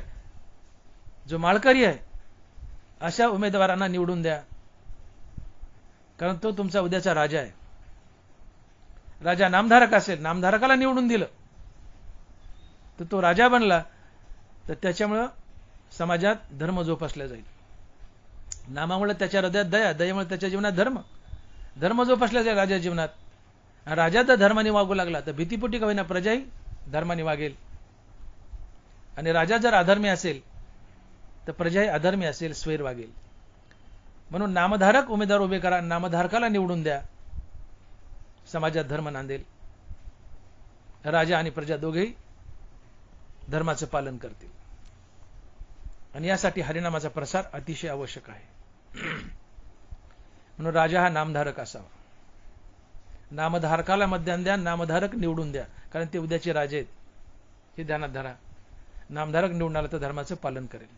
जो माळकरी आहे, अशा उमेदवारांना निवडून द्या. कारण तो तुमचा उद्याचा राजा आहे. राजा नामधारक असेल, नामधारकाला निवडून दिलं तर तो राजा बनला, तर त्याच्यामुळं समाजात धर्म जोपासला जाईल. नामामुळे त्याच्या हृदयात दया, दयेमुळे त्याच्या जीवनात धर्म जोपासला जाईल राजा जीवनात. राजा जर धर्माने वागू लागला तर भीतीपोटी का होईना प्रजाही धर्माने वागेल. आणि राजा जर अधर्मी असेल तर प्रजाही अधर्मी असेल, स्वैर वागेल. म्हणून नामधारक उमेदवार उभे करा, नामधारकाला निवडून द्या. समाजात धर्म नांदेल. राजा आणि प्रजा दोघेही धर्माचं पालन करतील. आणि यासाठी हरिनामाचा प्रसार अतिशय आवश्यक आहे. म्हणून राजा हा नामधारक असावा. नामधारकाला मतदान द्या, नामधारक निवडून द्या, कारण ते उद्याचे राजे आहेत. हे ध्यानात धरा. नामधारक निवडून आला तर धर्माचं पालन करेल.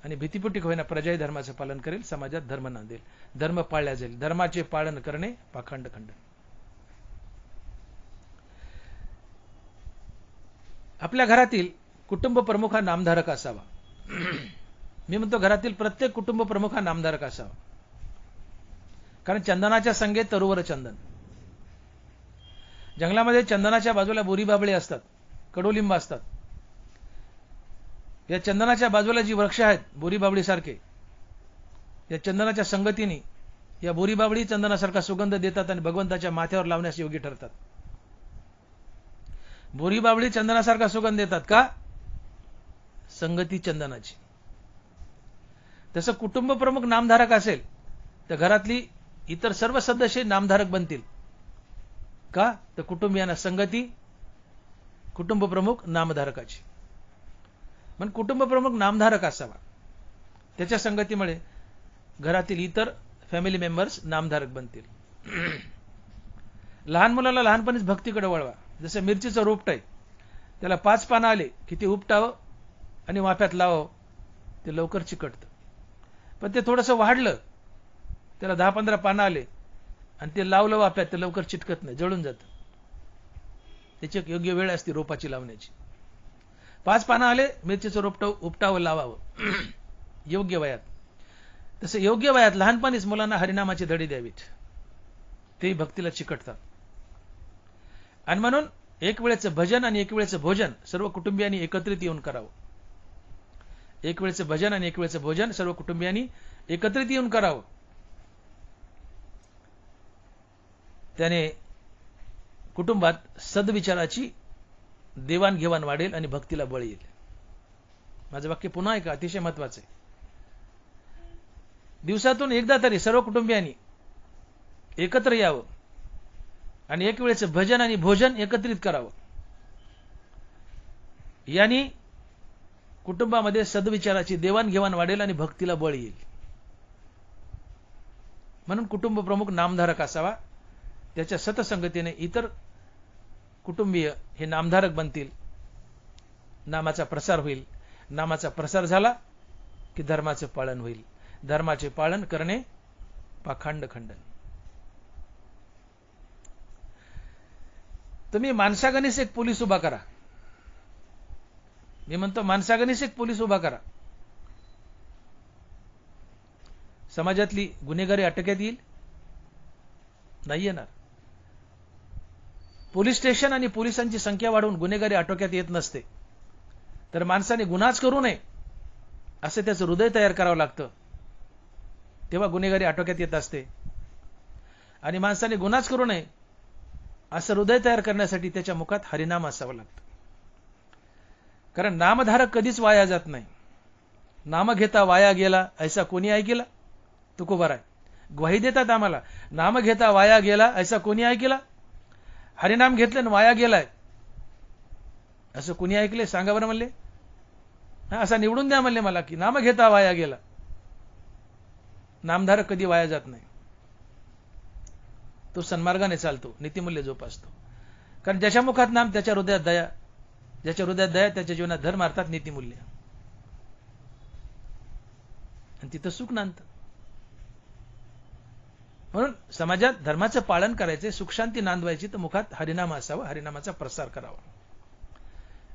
आणि भीतीपोटी होईना प्रजाही धर्माचं पालन करेल, समाजात धर्म नांदेल, धर्म पाळल्या जाईल. धर्माचे पालन करणे पाखंड खंडन. आपल्या घरातील कुटुंब प्रमुख हा नामधारक असावा. मी म्हणतो घरातील प्रत्येक कुटुंब प्रमुख हा नामधारक असावा. कारण चंदनाच्या संगेत तरुवर चंदन. जंगलामध्ये चंदनाच्या बाजूला बोरीबाबळे असतात, कडुलिंब असतात. या चंदनाच्या बाजूला जी वृक्ष आहेत बोरीबाबळीसारखे, या चंदनाच्या संगतीने या बोरीबाबळी चंदनासारखा सुगंध देतात आणि भगवंताच्या माथ्यावर लावण्यास योग्य ठरतात. बोरीबाबळी चंदनासारखा सुगंध देतात का? संगती चंदनाची. तसं कुटुंब प्रमुख नामधारक असेल तर घरातली इतर सर्व सदस्य नामधारक बनतील. का? तर कुटुंबियांना संगती कुटुंब प्रमुख नामधारकाची. म्हणून कुटुंब प्रमुख नामधारक असावा. त्याच्या संगतीमुळे घरातील इतर फॅमिली मेंबर्स नामधारक बनतील. लहान मुलाला लहानपणीच भक्तीकडे वळवा. जसं मिरचीचं रोपट आहे, त्याला 5 पानं आले की ते उपटावं आणि वाफ्यात लावावं, ते लवकर चिकटतं. पण ते थोडंसं वाढलं, त्याला 10-15 पानं आले आणि ते लावलं वाफ्यात, ते लवकर चिटकत नाही, जळून जातं. त्याची एक योग्य वेळ असते रोपाची लावण्याची. 5 पानं आले, मिरचीचं रोपट उपटावं, लावावं योग्य वयात. तसं योग्य वयात लहानपणीच मुलांना हरिनामाची धडी द्यावीत, तेही भक्तीला चिकटतात. आणि म्हणून एक वेळेचं भजन आणि एक वेळेचं भोजन सर्व कुटुंबियांनी एकत्रित येऊन करावं. एक वेळेचं भजन आणि एक वेळेचं भोजन सर्व कुटुंबियांनी एकत्रित येऊन करावं. त्याने कुटुंबात सद्विचाराची देवाणघेवाण वाढेल आणि भक्तीला बळ येईल. माझं वाक्य पुन्हा ऐका, अतिशय महत्वाचं आहे. दिवसातून एकदा तरी सर्व कुटुंबियांनी एकत्र यावं आणि एक वेळेचं भजन आणि भोजन एकत्रित करावं. यांनी कुटुंबामध्ये सद्विचाराची देवाणघेवाण वाढेल आणि भक्तीला बळ येईल. म्हणून कुटुंब प्रमुख नामधारक असावा. त्याच्या सतसंगतीने इतर कुटुंबीय हे नामधारक बनतील. नामाचा प्रसार होईल. नामाचा प्रसार झाला की धर्माचे पालन होईल. धर्माचे पालन करणे पाखंड खंडन. तुम्ही माणसागणीस एक पोलीस उभा करा. मी म्हणतो माणसागणीस एक पोलीस उभा करा. समाजातली गुन्हेगारी आटोक्यात येईल? नाही येणार. पोलीस स्टेशन आणि पोलिसांची संख्या वाढवून गुन्हेगारी आटोक्यात येत नसते. तर माणसाने गुन्हाच करू नये असं त्याचं हृदय तयार करावं लागतं. तेव्हा गुन्हेगारी आटोक्यात येत असते. आणि माणसाने गुन्हाच करू नये असं हृदय तयार करण्यासाठी त्याच्या मुखात हरिनाम असावं लागतं. कारण नामधारक कधीच वाया जात नाही. नाम घेता वाया गेला ऐसा कोणी ऐकला? तुकोबाराय ग्वाही देतात आम्हाला. नाम घेता वाया गेला ऐसा कोणी ऐकला? हरिनाम घेतलं आणि वाया गेलाय असं कोणी ऐकले? सांगा बरं म्हणले. असा निवडून द्या म्हणले मला की नाम घेता वाया गेला. नामधारक कधी वाया जात नाही. तो सन्मार्गाने चालतो, नीतिमूल्य जोपासतो. कारण ज्याच्या मुखात नाम त्याच्या हृदयात दया, ज्याच्या हृदयात दया त्याच्या जीवनात धर्म अर्थात नीतिमूल्य. आणि तिथं सुख नांदतं. म्हणून समाजात धर्माचं पालन करायचे, सुखशांती नांदवायची तर मुखात हरिनाम असावा, हरिनामाचा प्रसार करावा.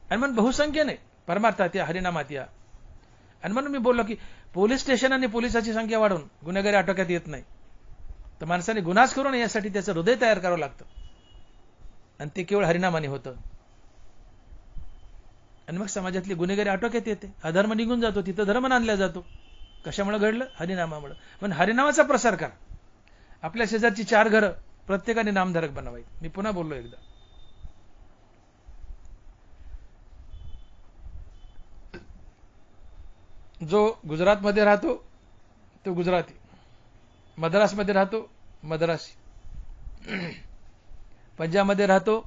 आणि म्हणून बहुसंख्येने परमार्थात या, हरिनामात या. आणि म्हणून मी बोललो की पोलीस स्टेशन आणि पोलिसाची संख्या वाढून गुन्हेगारी आटोक्यात येत नाही. तर माणसाने गुन्हाच करू नये यासाठी त्याचं हृदय तयार करावं लागतं. आणि ते केवळ हरिनामाने होतं. आणि मग समाजातली गुन्हेगारी आटोक्यात येते. अधर्म निघून जातो, तिथं धर्म नांदला जातो. कशामुळे घडलं? हरिनामामुळे. पण हरिनामाचा प्रसार करा. आपल्या शेजारची 4 घरं प्रत्येकाने नामधारक बनवायची. मी पुन्हा बोललो एकदा. जो गुजरातमध्ये राहतो तो गुजराती, मद्रासमध्ये राहतो मद्रासी, पंजाबमध्ये राहतो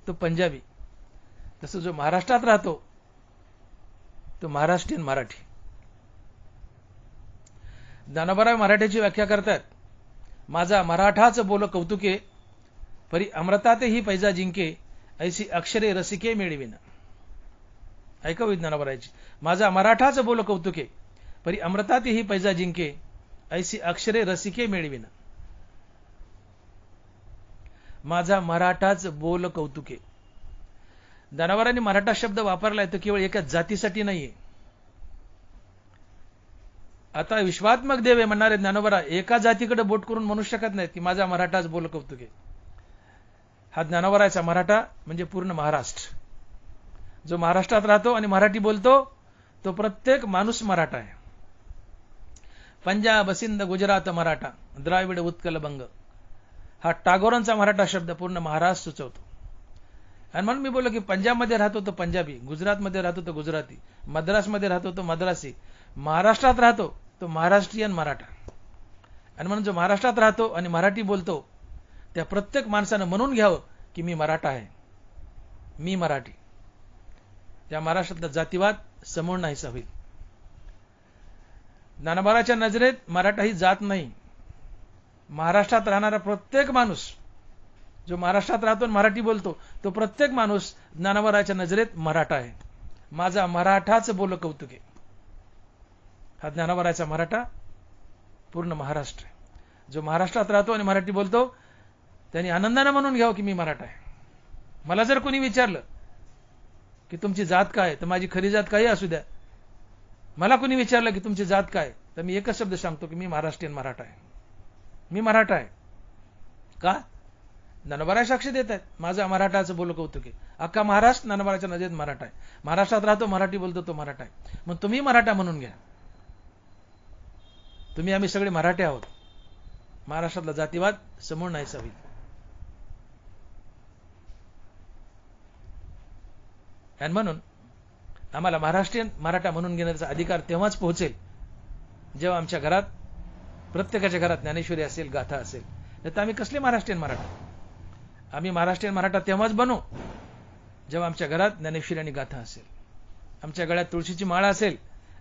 तो पंजाबी, तसं जो महाराष्ट्रात राहतो तो महाराष्ट्रीयन मराठी. ज्ञानोबाराव मराठीची व्याख्या करतात. माझा मराठाच बोल कौतुके, परी अमृतातेही पैजा जिंके, ऐसी अक्षरे रसिके मिळविन. ऐकावी ज्ञानोबारायची. माझा मराठाच बोल कौतुके, परी अमृतातेही पैजा जिंके, ऐसी अक्षरे रसिके मिळविन. माझा मराठाच बोल कौतुके. ज्ञानोबारांनी मराठा शब्द वापरलाय तो केवळ एका जातीसाठी नाहीये. आता विश्वात्मक देव आहे म्हणणारे ज्ञानोबा एका जातीकडे बोट करून म्हणू शकत नाहीत की माझा मराठाच बोल कौतुके. हा ज्ञानोबाराचा मराठा म्हणजे पूर्ण महाराष्ट्र. जो महाराष्ट्रात राहतो आणि मराठी बोलतो तो प्रत्येक माणूस मराठा आहे. पंजाब, सिंध, गुजरात मराठा, द्राविड, उत्कल, बंग हा टागोरांचा मराठा शब्द पूर्ण महाराष्ट्र सुचवतो. आणि म्हणून मी बोललो की पंजाबमध्ये राहतो तो पंजाबी, गुजरातमध्ये राहतो तो गुजराती, मद्रासमध्ये राहतो तो मद्रासी, महाराष्ट्रात राहतो तो महाराष्ट्रीयन मराठा. आणि म्हणून जो महाराष्ट्रात राहतो आणि मराठी बोलतो त्या प्रत्येक माणसानं म्हणून घ्यावं की मी मराठा आहे, मी मराठी. त्या महाराष्ट्रातला जातीवाद समूळ नाहीसा होईल. ज्ञानोबाराच्या नजरेत मराठा ही जात नाही. महाराष्ट्रात राहणारा प्रत्येक माणूस जो महाराष्ट्रात राहतो आणि मराठी बोलतो तो प्रत्येक माणूस ज्ञानोबाराच्या नजरेत मराठा आहे. माझा मराठाच बोल कौतुके. हा ज्ञानोबाराचा मराठा पूर्ण महाराष्ट्र आहे. जो महाराष्ट्रात राहतो आणि मराठी बोलतो त्यांनी आनंदाने म्हणून घ्यावं की मी मराठा आहे. मला जर कोणी विचारलं की तुमची जात काय, तर माझी खरी जात काही असू द्या. मला कोणी विचारलं की तुमची जात काय, तर मी एकच शब्द सांगतो की मी महाराष्ट्रीयन मराठा आहे. मी मराठा आहे. का? ज्ञानोबाराय साक्ष देत आहेत. माझा मराठाचं बोल कौतुके. अख्खा महाराष्ट्र ज्ञानोबाराच्या नजरेत मराठा आहे. महाराष्ट्रात राहतो, मराठी बोलतो तो मराठा आहे. मग तुम्ही मराठा म्हणून घ्या. तुम्ही आम्ही सगळे मराठी आहोत. महाराष्ट्रातला जातीवाद समूळ नाहीसा होईल. आणि म्हणून आम्हाला महाराष्ट्रीयन मराठा म्हणून घेण्याचा अधिकार तेव्हाच पोहोचेल जेव्हा आमच्या घरात प्रत्येकाच्या घरात ज्ञानेश्वरी असेल, गाथा असेल. तर आम्ही कसले महाराष्ट्रीयन मराठा? आम्ही महाराष्ट्रीयन मराठा तेव्हाच बनू जेव्हा आमच्या घरात ज्ञानेश्वरी आणि गाथा असेल, आमच्या गळ्यात तुळशीची माळा असेल,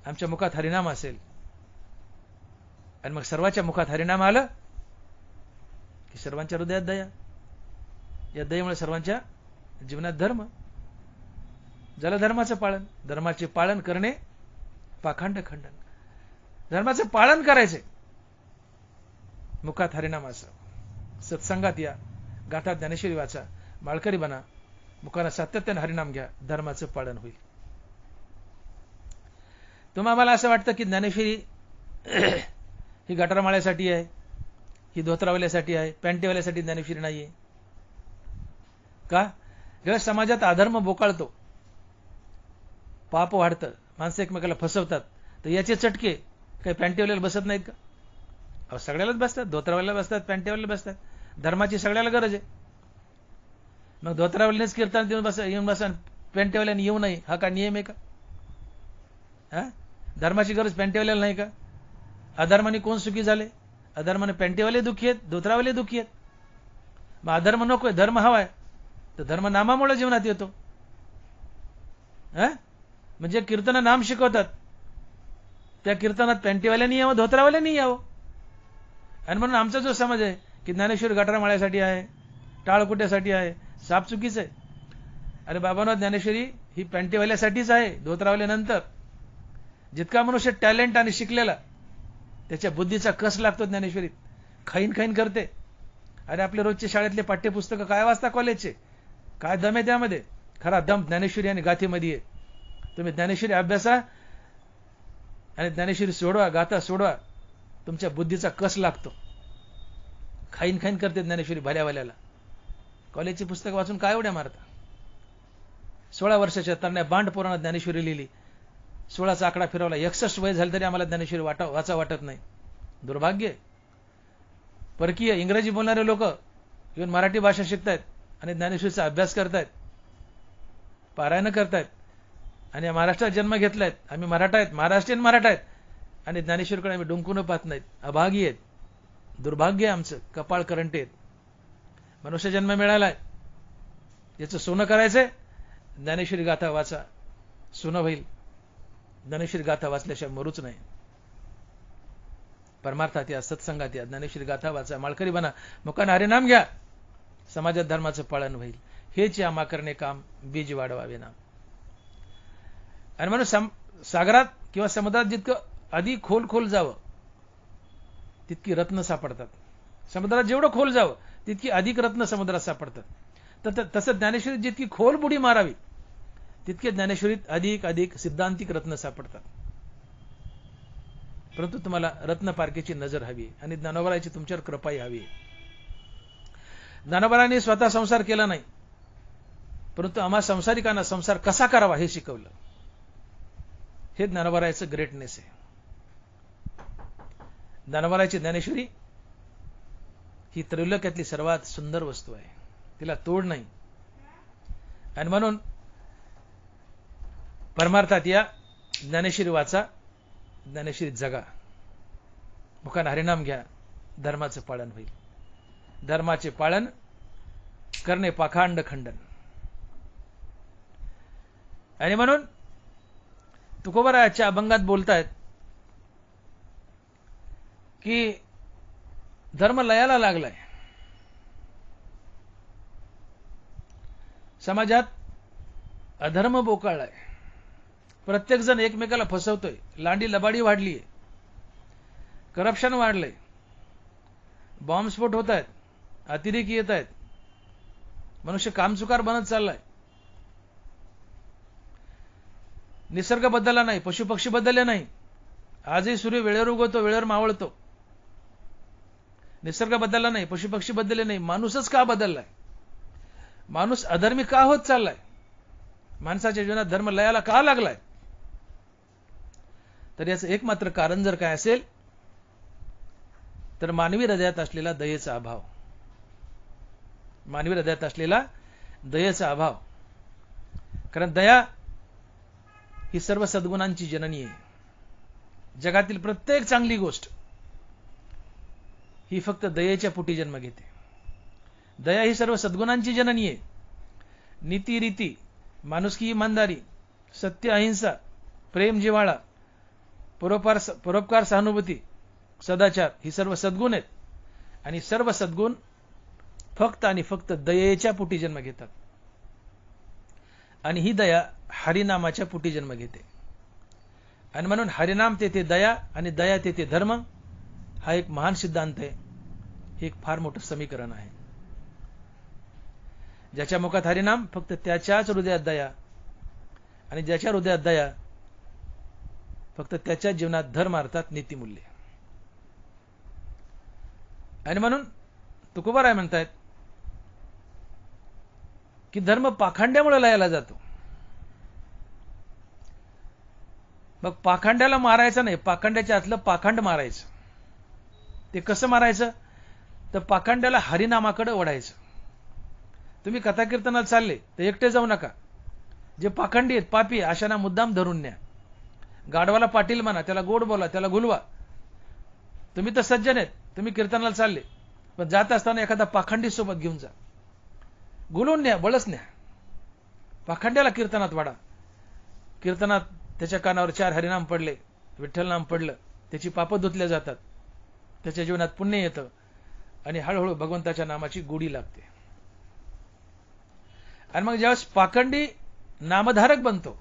आमच्या मुखात हरिनाम असेल. आणि मग सर्वांच्या मुखात हरिनाम आलं की सर्वांच्या हृदयात दया. या दयेमुळे सर्वांच्या जीवनात धर्म. झालं धर्माचं पालन. धर्माचे पालन करणे पाखंड खंडन. धर्माचं पालन करायचे. मुखात हरिनाम असा, सत्संगात या, गाथा ज्ञानेश्वरी वाचा, माळकरी बना, मुखाला सातत्याने हरिनाम घ्या, धर्माचं पालन होईल. तुम्हाला असं वाटतं की ज्ञानेश्वरी ही गटारमाळ्यासाठी आहे, ही धोत्रावाल्यासाठी आहे, पॅन्टेवाल्यासाठी ज्ञानेश्वरी नाहीये का? जेव्हा समाजात अधर्म बोकाळतो, पाप वाढतं, माणसं एकमेकाला फसवतात, तर याचे चटके काही पॅन्टेवाल्याला बसत नाहीत का? अहो सगळ्यालाच बसतात. धोत्रावाल्याला बसतात, पॅन्टेवाल्याला बसतात. धर्माची सगळ्याला गरज आहे. मग धोत्रावाल्यानेच कीर्तन येऊन बसा, पॅन्टेवाल्याने येऊ नये हा का नियम आहे का? धर्माची गरज पॅन्टेवाल्याला नाही का? अधर्माने कोण सुखी झाले? अधर्माने पॅन्टेवाले दुःखी आहेत, धोत्रावाले दुःखी आहेत. मग अधर्म नकोय, धर्म हवाय, तर धर्म नामामुळे जीवनात येतो. म्हणजे कीर्तन नाम शिकवतात, त्या कीर्तनात पॅन्टेवाल्यानी यावं, धोत्रावाल्यानी यावं. आणि म्हणून आमचा जो समज आहे की ज्ञानेश्वरी गटारमाळ्यासाठी आहे, टाळकुट्यासाठी आहे, साप चुकीच आहे. अरे बाबांनो, ज्ञानेश्वरी ही पॅन्टेवाल्यासाठीच आहे, धोत्रावाल्यानंतर. जितका मनुष्य टॅलेंट आणि शिकलेला, त्याच्या बुद्धीचा कस लागतो ज्ञानेश्वरीत. खाईन खाईन करते. अरे आपले रोजचे शाळेतले पाठ्यपुस्तकं काय वाचता कॉलेजचे? काय दम आहे त्यामध्ये? खरा दम ज्ञानेश्वरी आणि गाथेमध्ये आहे. तुम्ही ज्ञानेश्वरी अभ्यासा आणि ज्ञानेश्वरी सोडवा, गाथा सोडवा, तुमच्या बुद्धीचा कस लागतो. खाईन खाईन करते ज्ञानेश्वरी भल्यावाल्याला. कॉलेजची पुस्तकं वाचून काय उड्या मारता? 16 वर्षाच्या तरण्या बांड पोरानं ज्ञानेश्वरी लिहिली. 16चा आकडा फिरवला. 61 वय झालं तरी आम्हाला ज्ञानेश्वरी वाचा वाटत नाही. दुर्भाग्य. परकीय इंग्रजी बोलणारे लोक येऊन मराठी भाषा शिकतायत आणि ज्ञानेश्वरीचा अभ्यास करतायत, पारायण करतायत. आणि महाराष्ट्रात जन्म घेतलायत. आम्ही मराठा आहेत, महाराष्ट्रीयन मराठा आहेत, आणि ज्ञानेश्वरीकडे आम्ही डुंकून पाहत नाहीत. अभागी आहेत. दुर्भाग्य आहे आमचं. कपाळ करंटे आहेत. मनुष्य जन्म मिळालाय, याचं सोनं करायचंय. ज्ञानेश्वरी गाथा वाचा, सोनं होईल. ज्ञानेश्वरी गाथा वाचल्याशिवाय मरूच नाही. परमार्थात या, सत्संगात या, ज्ञानेश्वरी गाथा वाचा, माळकरी बना, मुखाने हरिनाम घ्या, समाजात धर्माचं पालन होईल. हेच या करणे काम, बीज वाढवावे ना. आणि म्हणून सागरात किंवा समुद्रात जितकं अधिक खोल जावं, तितकी रत्न सापडतात. समुद्रात जेवढं खोल जावं, तितकी अधिक रत्न समुद्रात सापडतात. तर तसं ज्ञानेश्वरीत जितकी खोल बुडी मारावी, तितके ज्ञानेश्वरीत अधिक अधिक सिद्धांतिक रत्न सापडतात. परंतु तुम्हाला रत्नपारखेची नजर हवी आणि ज्ञानोबराची तुमच्यावर कृपाही हवी. ज्ञानोबरांनी स्वतः संसार केला नाही, परंतु आम्हा संसारिकांना संसार कसा करावा हे शिकवलं. हे ज्ञानोबराचं ग्रेटनेस आहे. ज्ञानोबराची ज्ञानेश्वरी ही त्रैलोक्यातली सर्वात सुंदर वस्तू आहे. तिला तोड नाही. आणि म्हणून परमार्थात या, ज्ञानेश्वरी वाचा, ज्ञानेश्वरी जगा, मुखाने हरिनाम घ्या, धर्माचं पालन होईल. धर्माचे पालन करणे पाखंड खंडन. आणि म्हणून तुकोबाराच्या अभंगात बोलतायत की धर्म लयाला लागलाय. समाजात अधर्म बोकाळलाय. प्रत्येक जण एकमेकाला फसवतोय. लांडी लबाडी वाढलीय. करप्शन वाढलंय. बॉम्बस्फोट होत आहेत. अतिरेकी येत आहेत. मनुष्य कामचुकार बनत चाललाय. निसर्ग बदलला नाही, पशुपक्षी बदलले नाही. आजही सूर्य वेळेवर उगवतो, वेळेवर मावळतो. निसर्ग बदलला नाही, पशुपक्षी बदलले नाही. माणूसच का बदललाय? माणूस अधर्मी का होत चाललाय? माणसाच्या जीवनात धर्म लयाला का लागलाय? तर याचं एकमात्र कारण जर काय असेल तर मानवी हृदयात असलेला दयेचा अभाव. मानवी हृदयात असलेला दयेचा अभाव. कारण दया ही सर्व सद्गुणांची जननी आहे. जगातील प्रत्येक चांगली गोष्ट ही फक्त दयेच्या पोटी जन्म घेते. दया ही सर्व सद्गुणांची जननी आहे. नीती रीती, माणुसकी इमानदारी, सत्य अहिंसा, प्रेम जिव्हाळा, परोपकार सहानुभूती, सदाचार ही सर्व सद्गुण आहेत. आणि सर्व सद्गुण फक्त आणि फक्त दयेच्या पोटी जन्म घेतात. आणि ही दया हरिनामाच्या पोटी जन्म घेते. आणि म्हणून हरिनाम तेथे दया आणि दया तेथे धर्म हा एक महान सिद्धांत आहे. हे एक फार मोठं समीकरण आहे. ज्याच्या मुखात हरिनाम फक्त त्याच्याच हृदयात दया, आणि ज्याच्या हृदयात दया फक्त त्याच्या जीवनात धर्म अर्थात नीतिमूल्य. आणि म्हणून तुकोबाराय म्हणतायत की धर्म पाखंड्यामुळे लयाला जातो. मग पाखंड्याला मारायचं नाही, पाखंड्याच्या आतलं पाखंड मारायचं. ते कसं मारायचं? तर पाखंड्याला हरिनामाकडे ओढायचं. तुम्ही कथा कीर्तनात चालले तर एकटे जाऊ नका. जे पाखंडी आहेत, पापी, अशांना मुद्दाम धरून न्या. गाढवाला पाटील म्हणा, त्याला गोड बोला, त्याला गुलवा. तुम्ही तर सज्जन आहेत, तुम्ही कीर्तनाला चालले, पण जात असताना एखादा पाखंडी सोबत घेऊन जा. गुलवून न्या, बळच न्या. पाखंड्याला कीर्तनात वाढा. कीर्तनात त्याच्या कानावर 4 हरिनाम पडले, विठ्ठल नाम पडलं, त्याची पापं धुतल्या जातात, त्याच्या जीवनात पुण्य येतं, आणि हळूहळू भगवंताच्या नामाची गोडी लागते. आणि मग ज्यावेळेस पाखंडी नामधारक बनतो,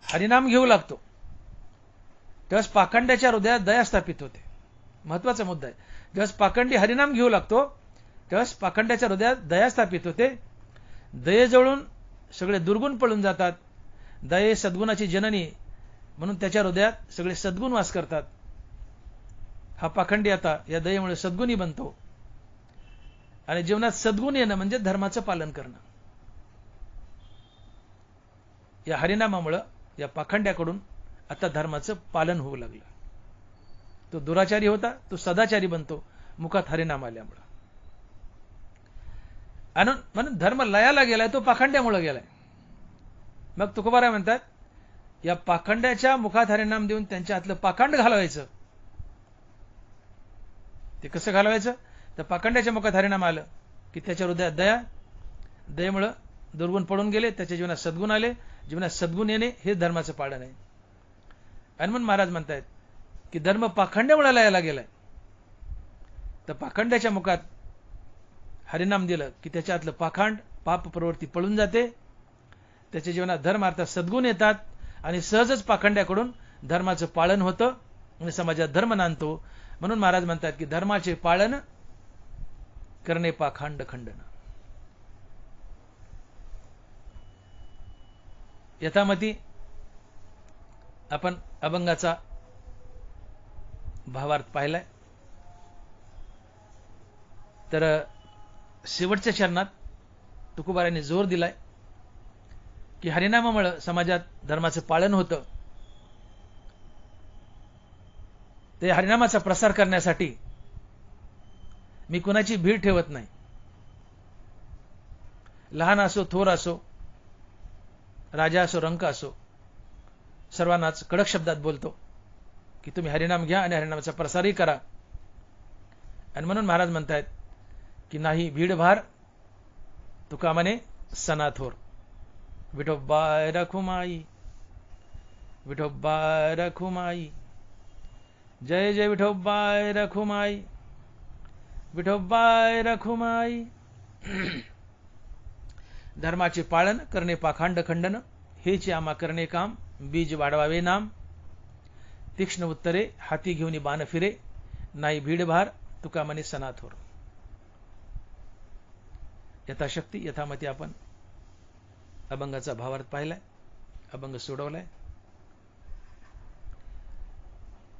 हरिनाम घेऊ लागतो, त्यावेळेस पाखंड्याच्या हृदयात दया स्थापित होते. महत्वाचा मुद्दा आहे. ज्यावेळेस पाखंडी हरिनाम घेऊ लागतो, त्यावेळेस पाखंड्याच्या हृदयात दया स्थापित होते. दयेजवळून सगळे दुर्गुण पळून जातात. दये सद्गुणाची जननी, म्हणून त्याच्या हृदयात सगळे सद्गुण वास करतात. हा पाखंडी आता या दयेमुळे सद्गुणी बनतो. आणि जीवनात सद्गुण येणं म्हणजे धर्माचं पालन करणं. या हरिनामामुळे या पाखंड्याकडून आता धर्माचं पालन होऊ लागलं. तो दुराचारी होता, तो सदाचारी बनतो मुखात हरिनाम आल्यामुळे. म्हणून धर्म लयाला गेलाय तो पाखंड्यामुळे गेलाय. मग तुकोबाराय म्हणतात, या पाखंड्याच्या मुखात हरिनाम देऊन त्यांच्या हातलं पाखंड घालवायचं. ते कसं घालवायचं? तर पाखंड्याच्या मुखात हरिनाम आलं की त्याच्या हृदयात दया, दयेमुळे दुर्गुण पडून गेले, त्याच्या जीवनात सद्गुण आले. जीवनात सद्गुण येणे हे धर्माचं पालन आहे. आणि म्हणून महाराज म्हणतायत की धर्म पाखंड्यामुळे लयाला गेलाय. तर पाखंड्याच्या मुखात हरिनाम दिलं की त्याच्यातलं पाखंड, पाप प्रवृत्ती पळून जाते. त्याच्या जीवनात धर्म अर्थात सद्गुण येतात, आणि सहजच पाखंड्याकडून धर्माचं पालन होतं आणि समाजात धर्म नांदतो. म्हणून महाराज म्हणतात की धर्माचे पालन करणे पाखंड खंडन. यथामती आपण अभंगाचा भावार्थ पाहिलाय. तर शेवटच्या चरणात तुकोबारायांनी जोर दिलाय की हरिनामामुळे समाजात धर्माचं पालन होतं. ते हरिनामाचा प्रसार करण्यासाठी मी कुणाची भीड ठेवत नाही. लहान असो, थोर असो, राजा असो, रंक असो, सर्वांनाच कडक शब्दात बोलतो की तुम्ही हरिनाम घ्या आणि हरिनामाचा प्रसारही करा. आणि म्हणून महाराज म्हणतायत की नाही भीड भार तुका म्हणे सनाथोर. विठोबाय रखुमाई, विठोबाय रखुमाई, जय जय विठोबाय रखुमाई, विठोबाय रखुमाई. धर्माचे पालन करणे पाखंड खंडन, हेच आम्हा करणे काम, बीज वाढवावे नाम. तीक्ष्ण उत्तरे हाती घेऊन बाण फिरे, नाही भीड भार तुका म्हणे सनाथोर. यथाशक्ती यथामती आपण अभंगाचा भावार्थ पाहिलाय, अभंग सोडवलाय.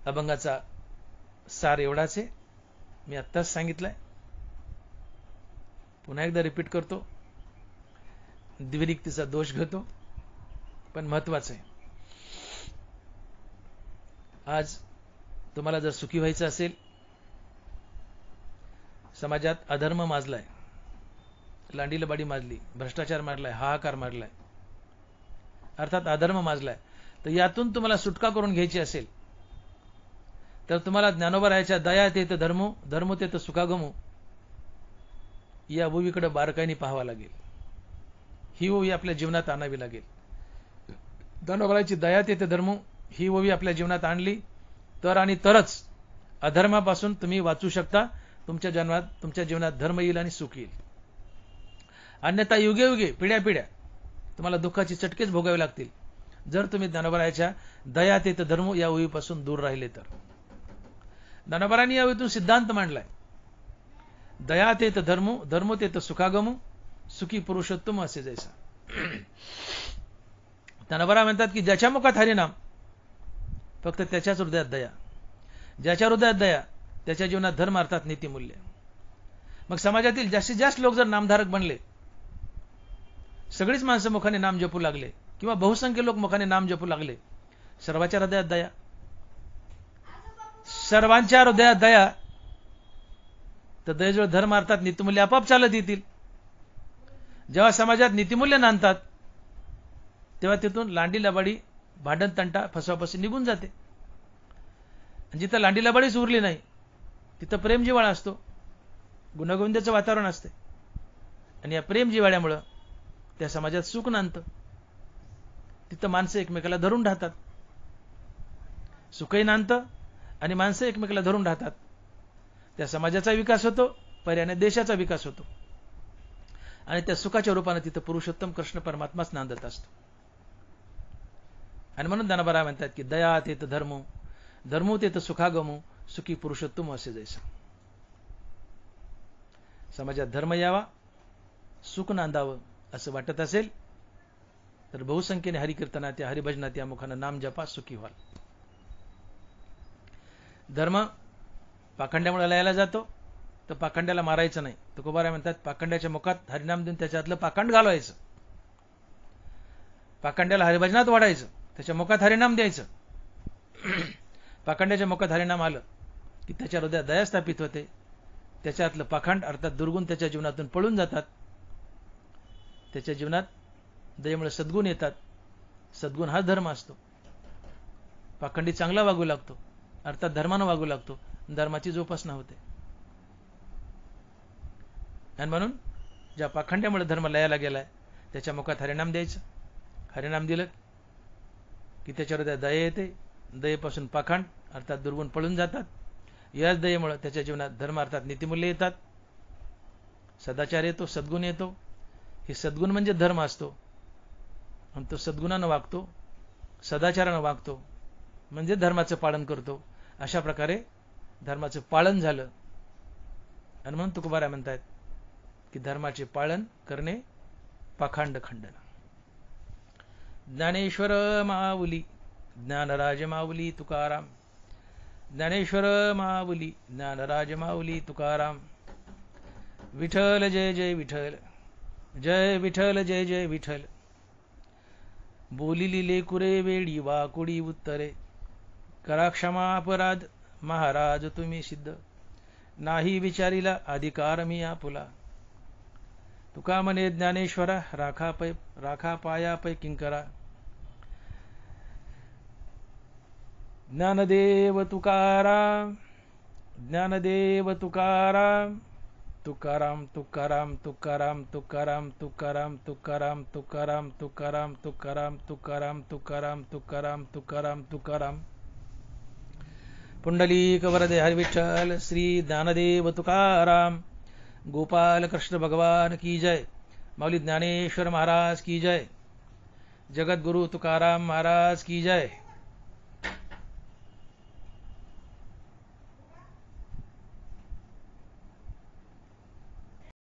अभंगाचा सार एवढाच आहे, मी आत्ताच सांगितलंय, पुन्हा एकदा रिपीट करतो. द्विरिक्तीचा दोष घेतो, पण महत्वाचं आहे. आज तुम्हाला जर सुखी व्हायचं असेल, समाजात अधर्म माजलाय, लांडीलबाडी माजली, भ्रष्टाचार माजलाय, हाहाकार माजलाय, अर्थात अधर्म माजलाय, तर यातून तुम्हाला सुटका करून घ्यायची असेल तर तुम्हाला ज्ञानोबा राहायच्या दया तेत धर्मो धर्मो तेत सुखागमो या ओवीकडे बारकाईने पाहावं लागेल. ही ओवी आपल्या जीवनात आणावी लागेल. ज्ञानोबाची दया तेत धर्मो ही ओवी आपल्या जीवनात आणली तर आणि तरच अधर्मापासून तुम्ही वाचू शकता. तुमच्या जीवनात धर्म येईल आणि सुख येईल. अन्यथा युगे युगे पिढ्या पिढ्या तुम्हाला दुःखाची चटकेच भोगावे लागतील जर तुम्ही ज्ञानोबारायाच्या दया तेत धर्म या ओवीपासून दूर राहिले तर. ज्ञानोबारायांनी या ओवीतून सिद्धांत मांडलाय. दया तेत धर्म धर्म तेत सुखागम सुखी पुरुषोत्तम असे जैसा. ज्ञानोबा म्हणतात की ज्याच्या मुखात हरिनाम फक्त त्याच्याच हृदयात दया. ज्याच्या हृदयात दया त्याच्या जीवनात धर्म अर्थात नीतिमूल्य. मग समाजातील जास्तीत जास्त लोक जर नामधारक बनले, सगळीच माणसं मुखाने नाम जपू लागले किंवा बहुसंख्य लोक मुखाने नाम जपू लागले, सर्वांच्या हृदयात दया, सर्वांच्या हृदयात दया, तर दयेजवळ धर्म अर्थात नीतिमूल्य आपोआप चालत येतील. जेव्हा समाजात नीतिमूल्य नांदतात तेव्हा तिथून लांडी लबाडी भांडण तंटा फसवाफसवी निघून जाते. जिथं लांडी लबाडीच उरली नाही तिथं प्रेम जिव्हाळा असतो, गुणगोविंदाचं वातावरण असते. आणि या प्रेम जिव्हाळ्यामुळं त्या समाजात सुख नांदतं. तिथं माणसं एकमेकाला धरून राहतात, सुखही नांदतं आणि माणसं एकमेकाला धरून राहतात. त्या समाजाचा विकास होतो, पर्यायाने देशाचा विकास होतो. आणि त्या सुखाच्या रूपाने तिथं पुरुषोत्तम कृष्ण परमात्माच नांदत असतो. आणि म्हणून ज्ञानोबा म्हणतात की दया तेत धर्म धर्मो तेत सुखागमो सुखी पुरुषोत्तम असे जैसा. समाजात धर्म यावा, सुख नांदावं असं वाटत असेल तर बहुसंख्येने हरिकीर्तनात या हरिभजनात या मुखानं नाम जपा, सुखी व्हाल. धर्म पाखंड्यामुळे लयाला जातो तर पाखंड्याला मारायचं नाही. तुकोबाराय म्हणतात पाखंड्याच्या मुखात हरिनाम देऊन त्याच्यातलं पाखंड घालवायचं, पाखंड्याला हरिभजनात वाढायचं, त्याच्या मुखात हरिनाम द्यायचं. पाखंड्याच्या मुखात हरिनाम आलं की त्याच्या हृदयात दया स्थापित होते. त्याच्यातलं पाखंड अर्थात दुर्गुण त्याच्या जीवनातून पळून जातात. त्याच्या जीवनात दयेमुळे सद्गुण येतात. सद्गुण हा धर्म असतो. पाखंडी चांगला वागू लागतो, अर्थात धर्मानं वागू लागतो, धर्माची जोपासना होते. आणि म्हणून ज्या पाखंड्यामुळे धर्म लयाला गेलाय त्याच्या मुखात हरिनाम द्यायचं. हरिनाम दिलं की त्याच्या हृदयात दया येते. दयेपासून पाखंड अर्थात दुर्गुण पळून जातात. याच दयेमुळे त्याच्या जीवनात धर्म अर्थात नीतिमूल्य येतात, सदाचार येतो, सद्गुण येतो. हे सद्गुण म्हणजे धर्म असतो. आणि तो सद्गुणानं वागतो, सदाचारानं वागतो म्हणजे धर्माचं पालन करतो. अशा प्रकारे धर्माचं पालन झालं. आणि म्हणून तुकोबाराय म्हणतात की धर्माचे पालन करणे पाखंड खंडन. ज्ञानेश्वर माऊली ज्ञानराज माऊली तुकाराम. ज्ञानेश्वर माऊली ज्ञानराज माऊली तुकाराम. विठ्ठल जय जय विठ्ठल, जय विठ्ठल जय जय विठ्ठल. बोलिली लेकुरे वेडी वाकुडी उत्तरे, करा क्षमा अपराध महाराज तुम्ही सिद्ध. नाही विचारिला अधिकार मी आपुला. तुका म्हणे ज्ञानेश्वरा राखा पाया पै किंकरा. ज्ञानदेव तुकाराम ज्ञानदेव तुकाराम. तुकाराम तुकाराम तुकाराम तुकाराम तुकाराम तुकाराम तुकाराम तुकाराम तुकाराम तुकाराम तुकाराम तुकाराम तुकाराम तुकाराम. पुंडलीक वरदे हरिविठ्ठल श्री ज्ञानदेव तुकाराम. गोपाल कृष्ण भगवान की जय. माऊली ज्ञानेश्वर महाराज की जय. जगद्गुरु तुकाराम महाराज की जय.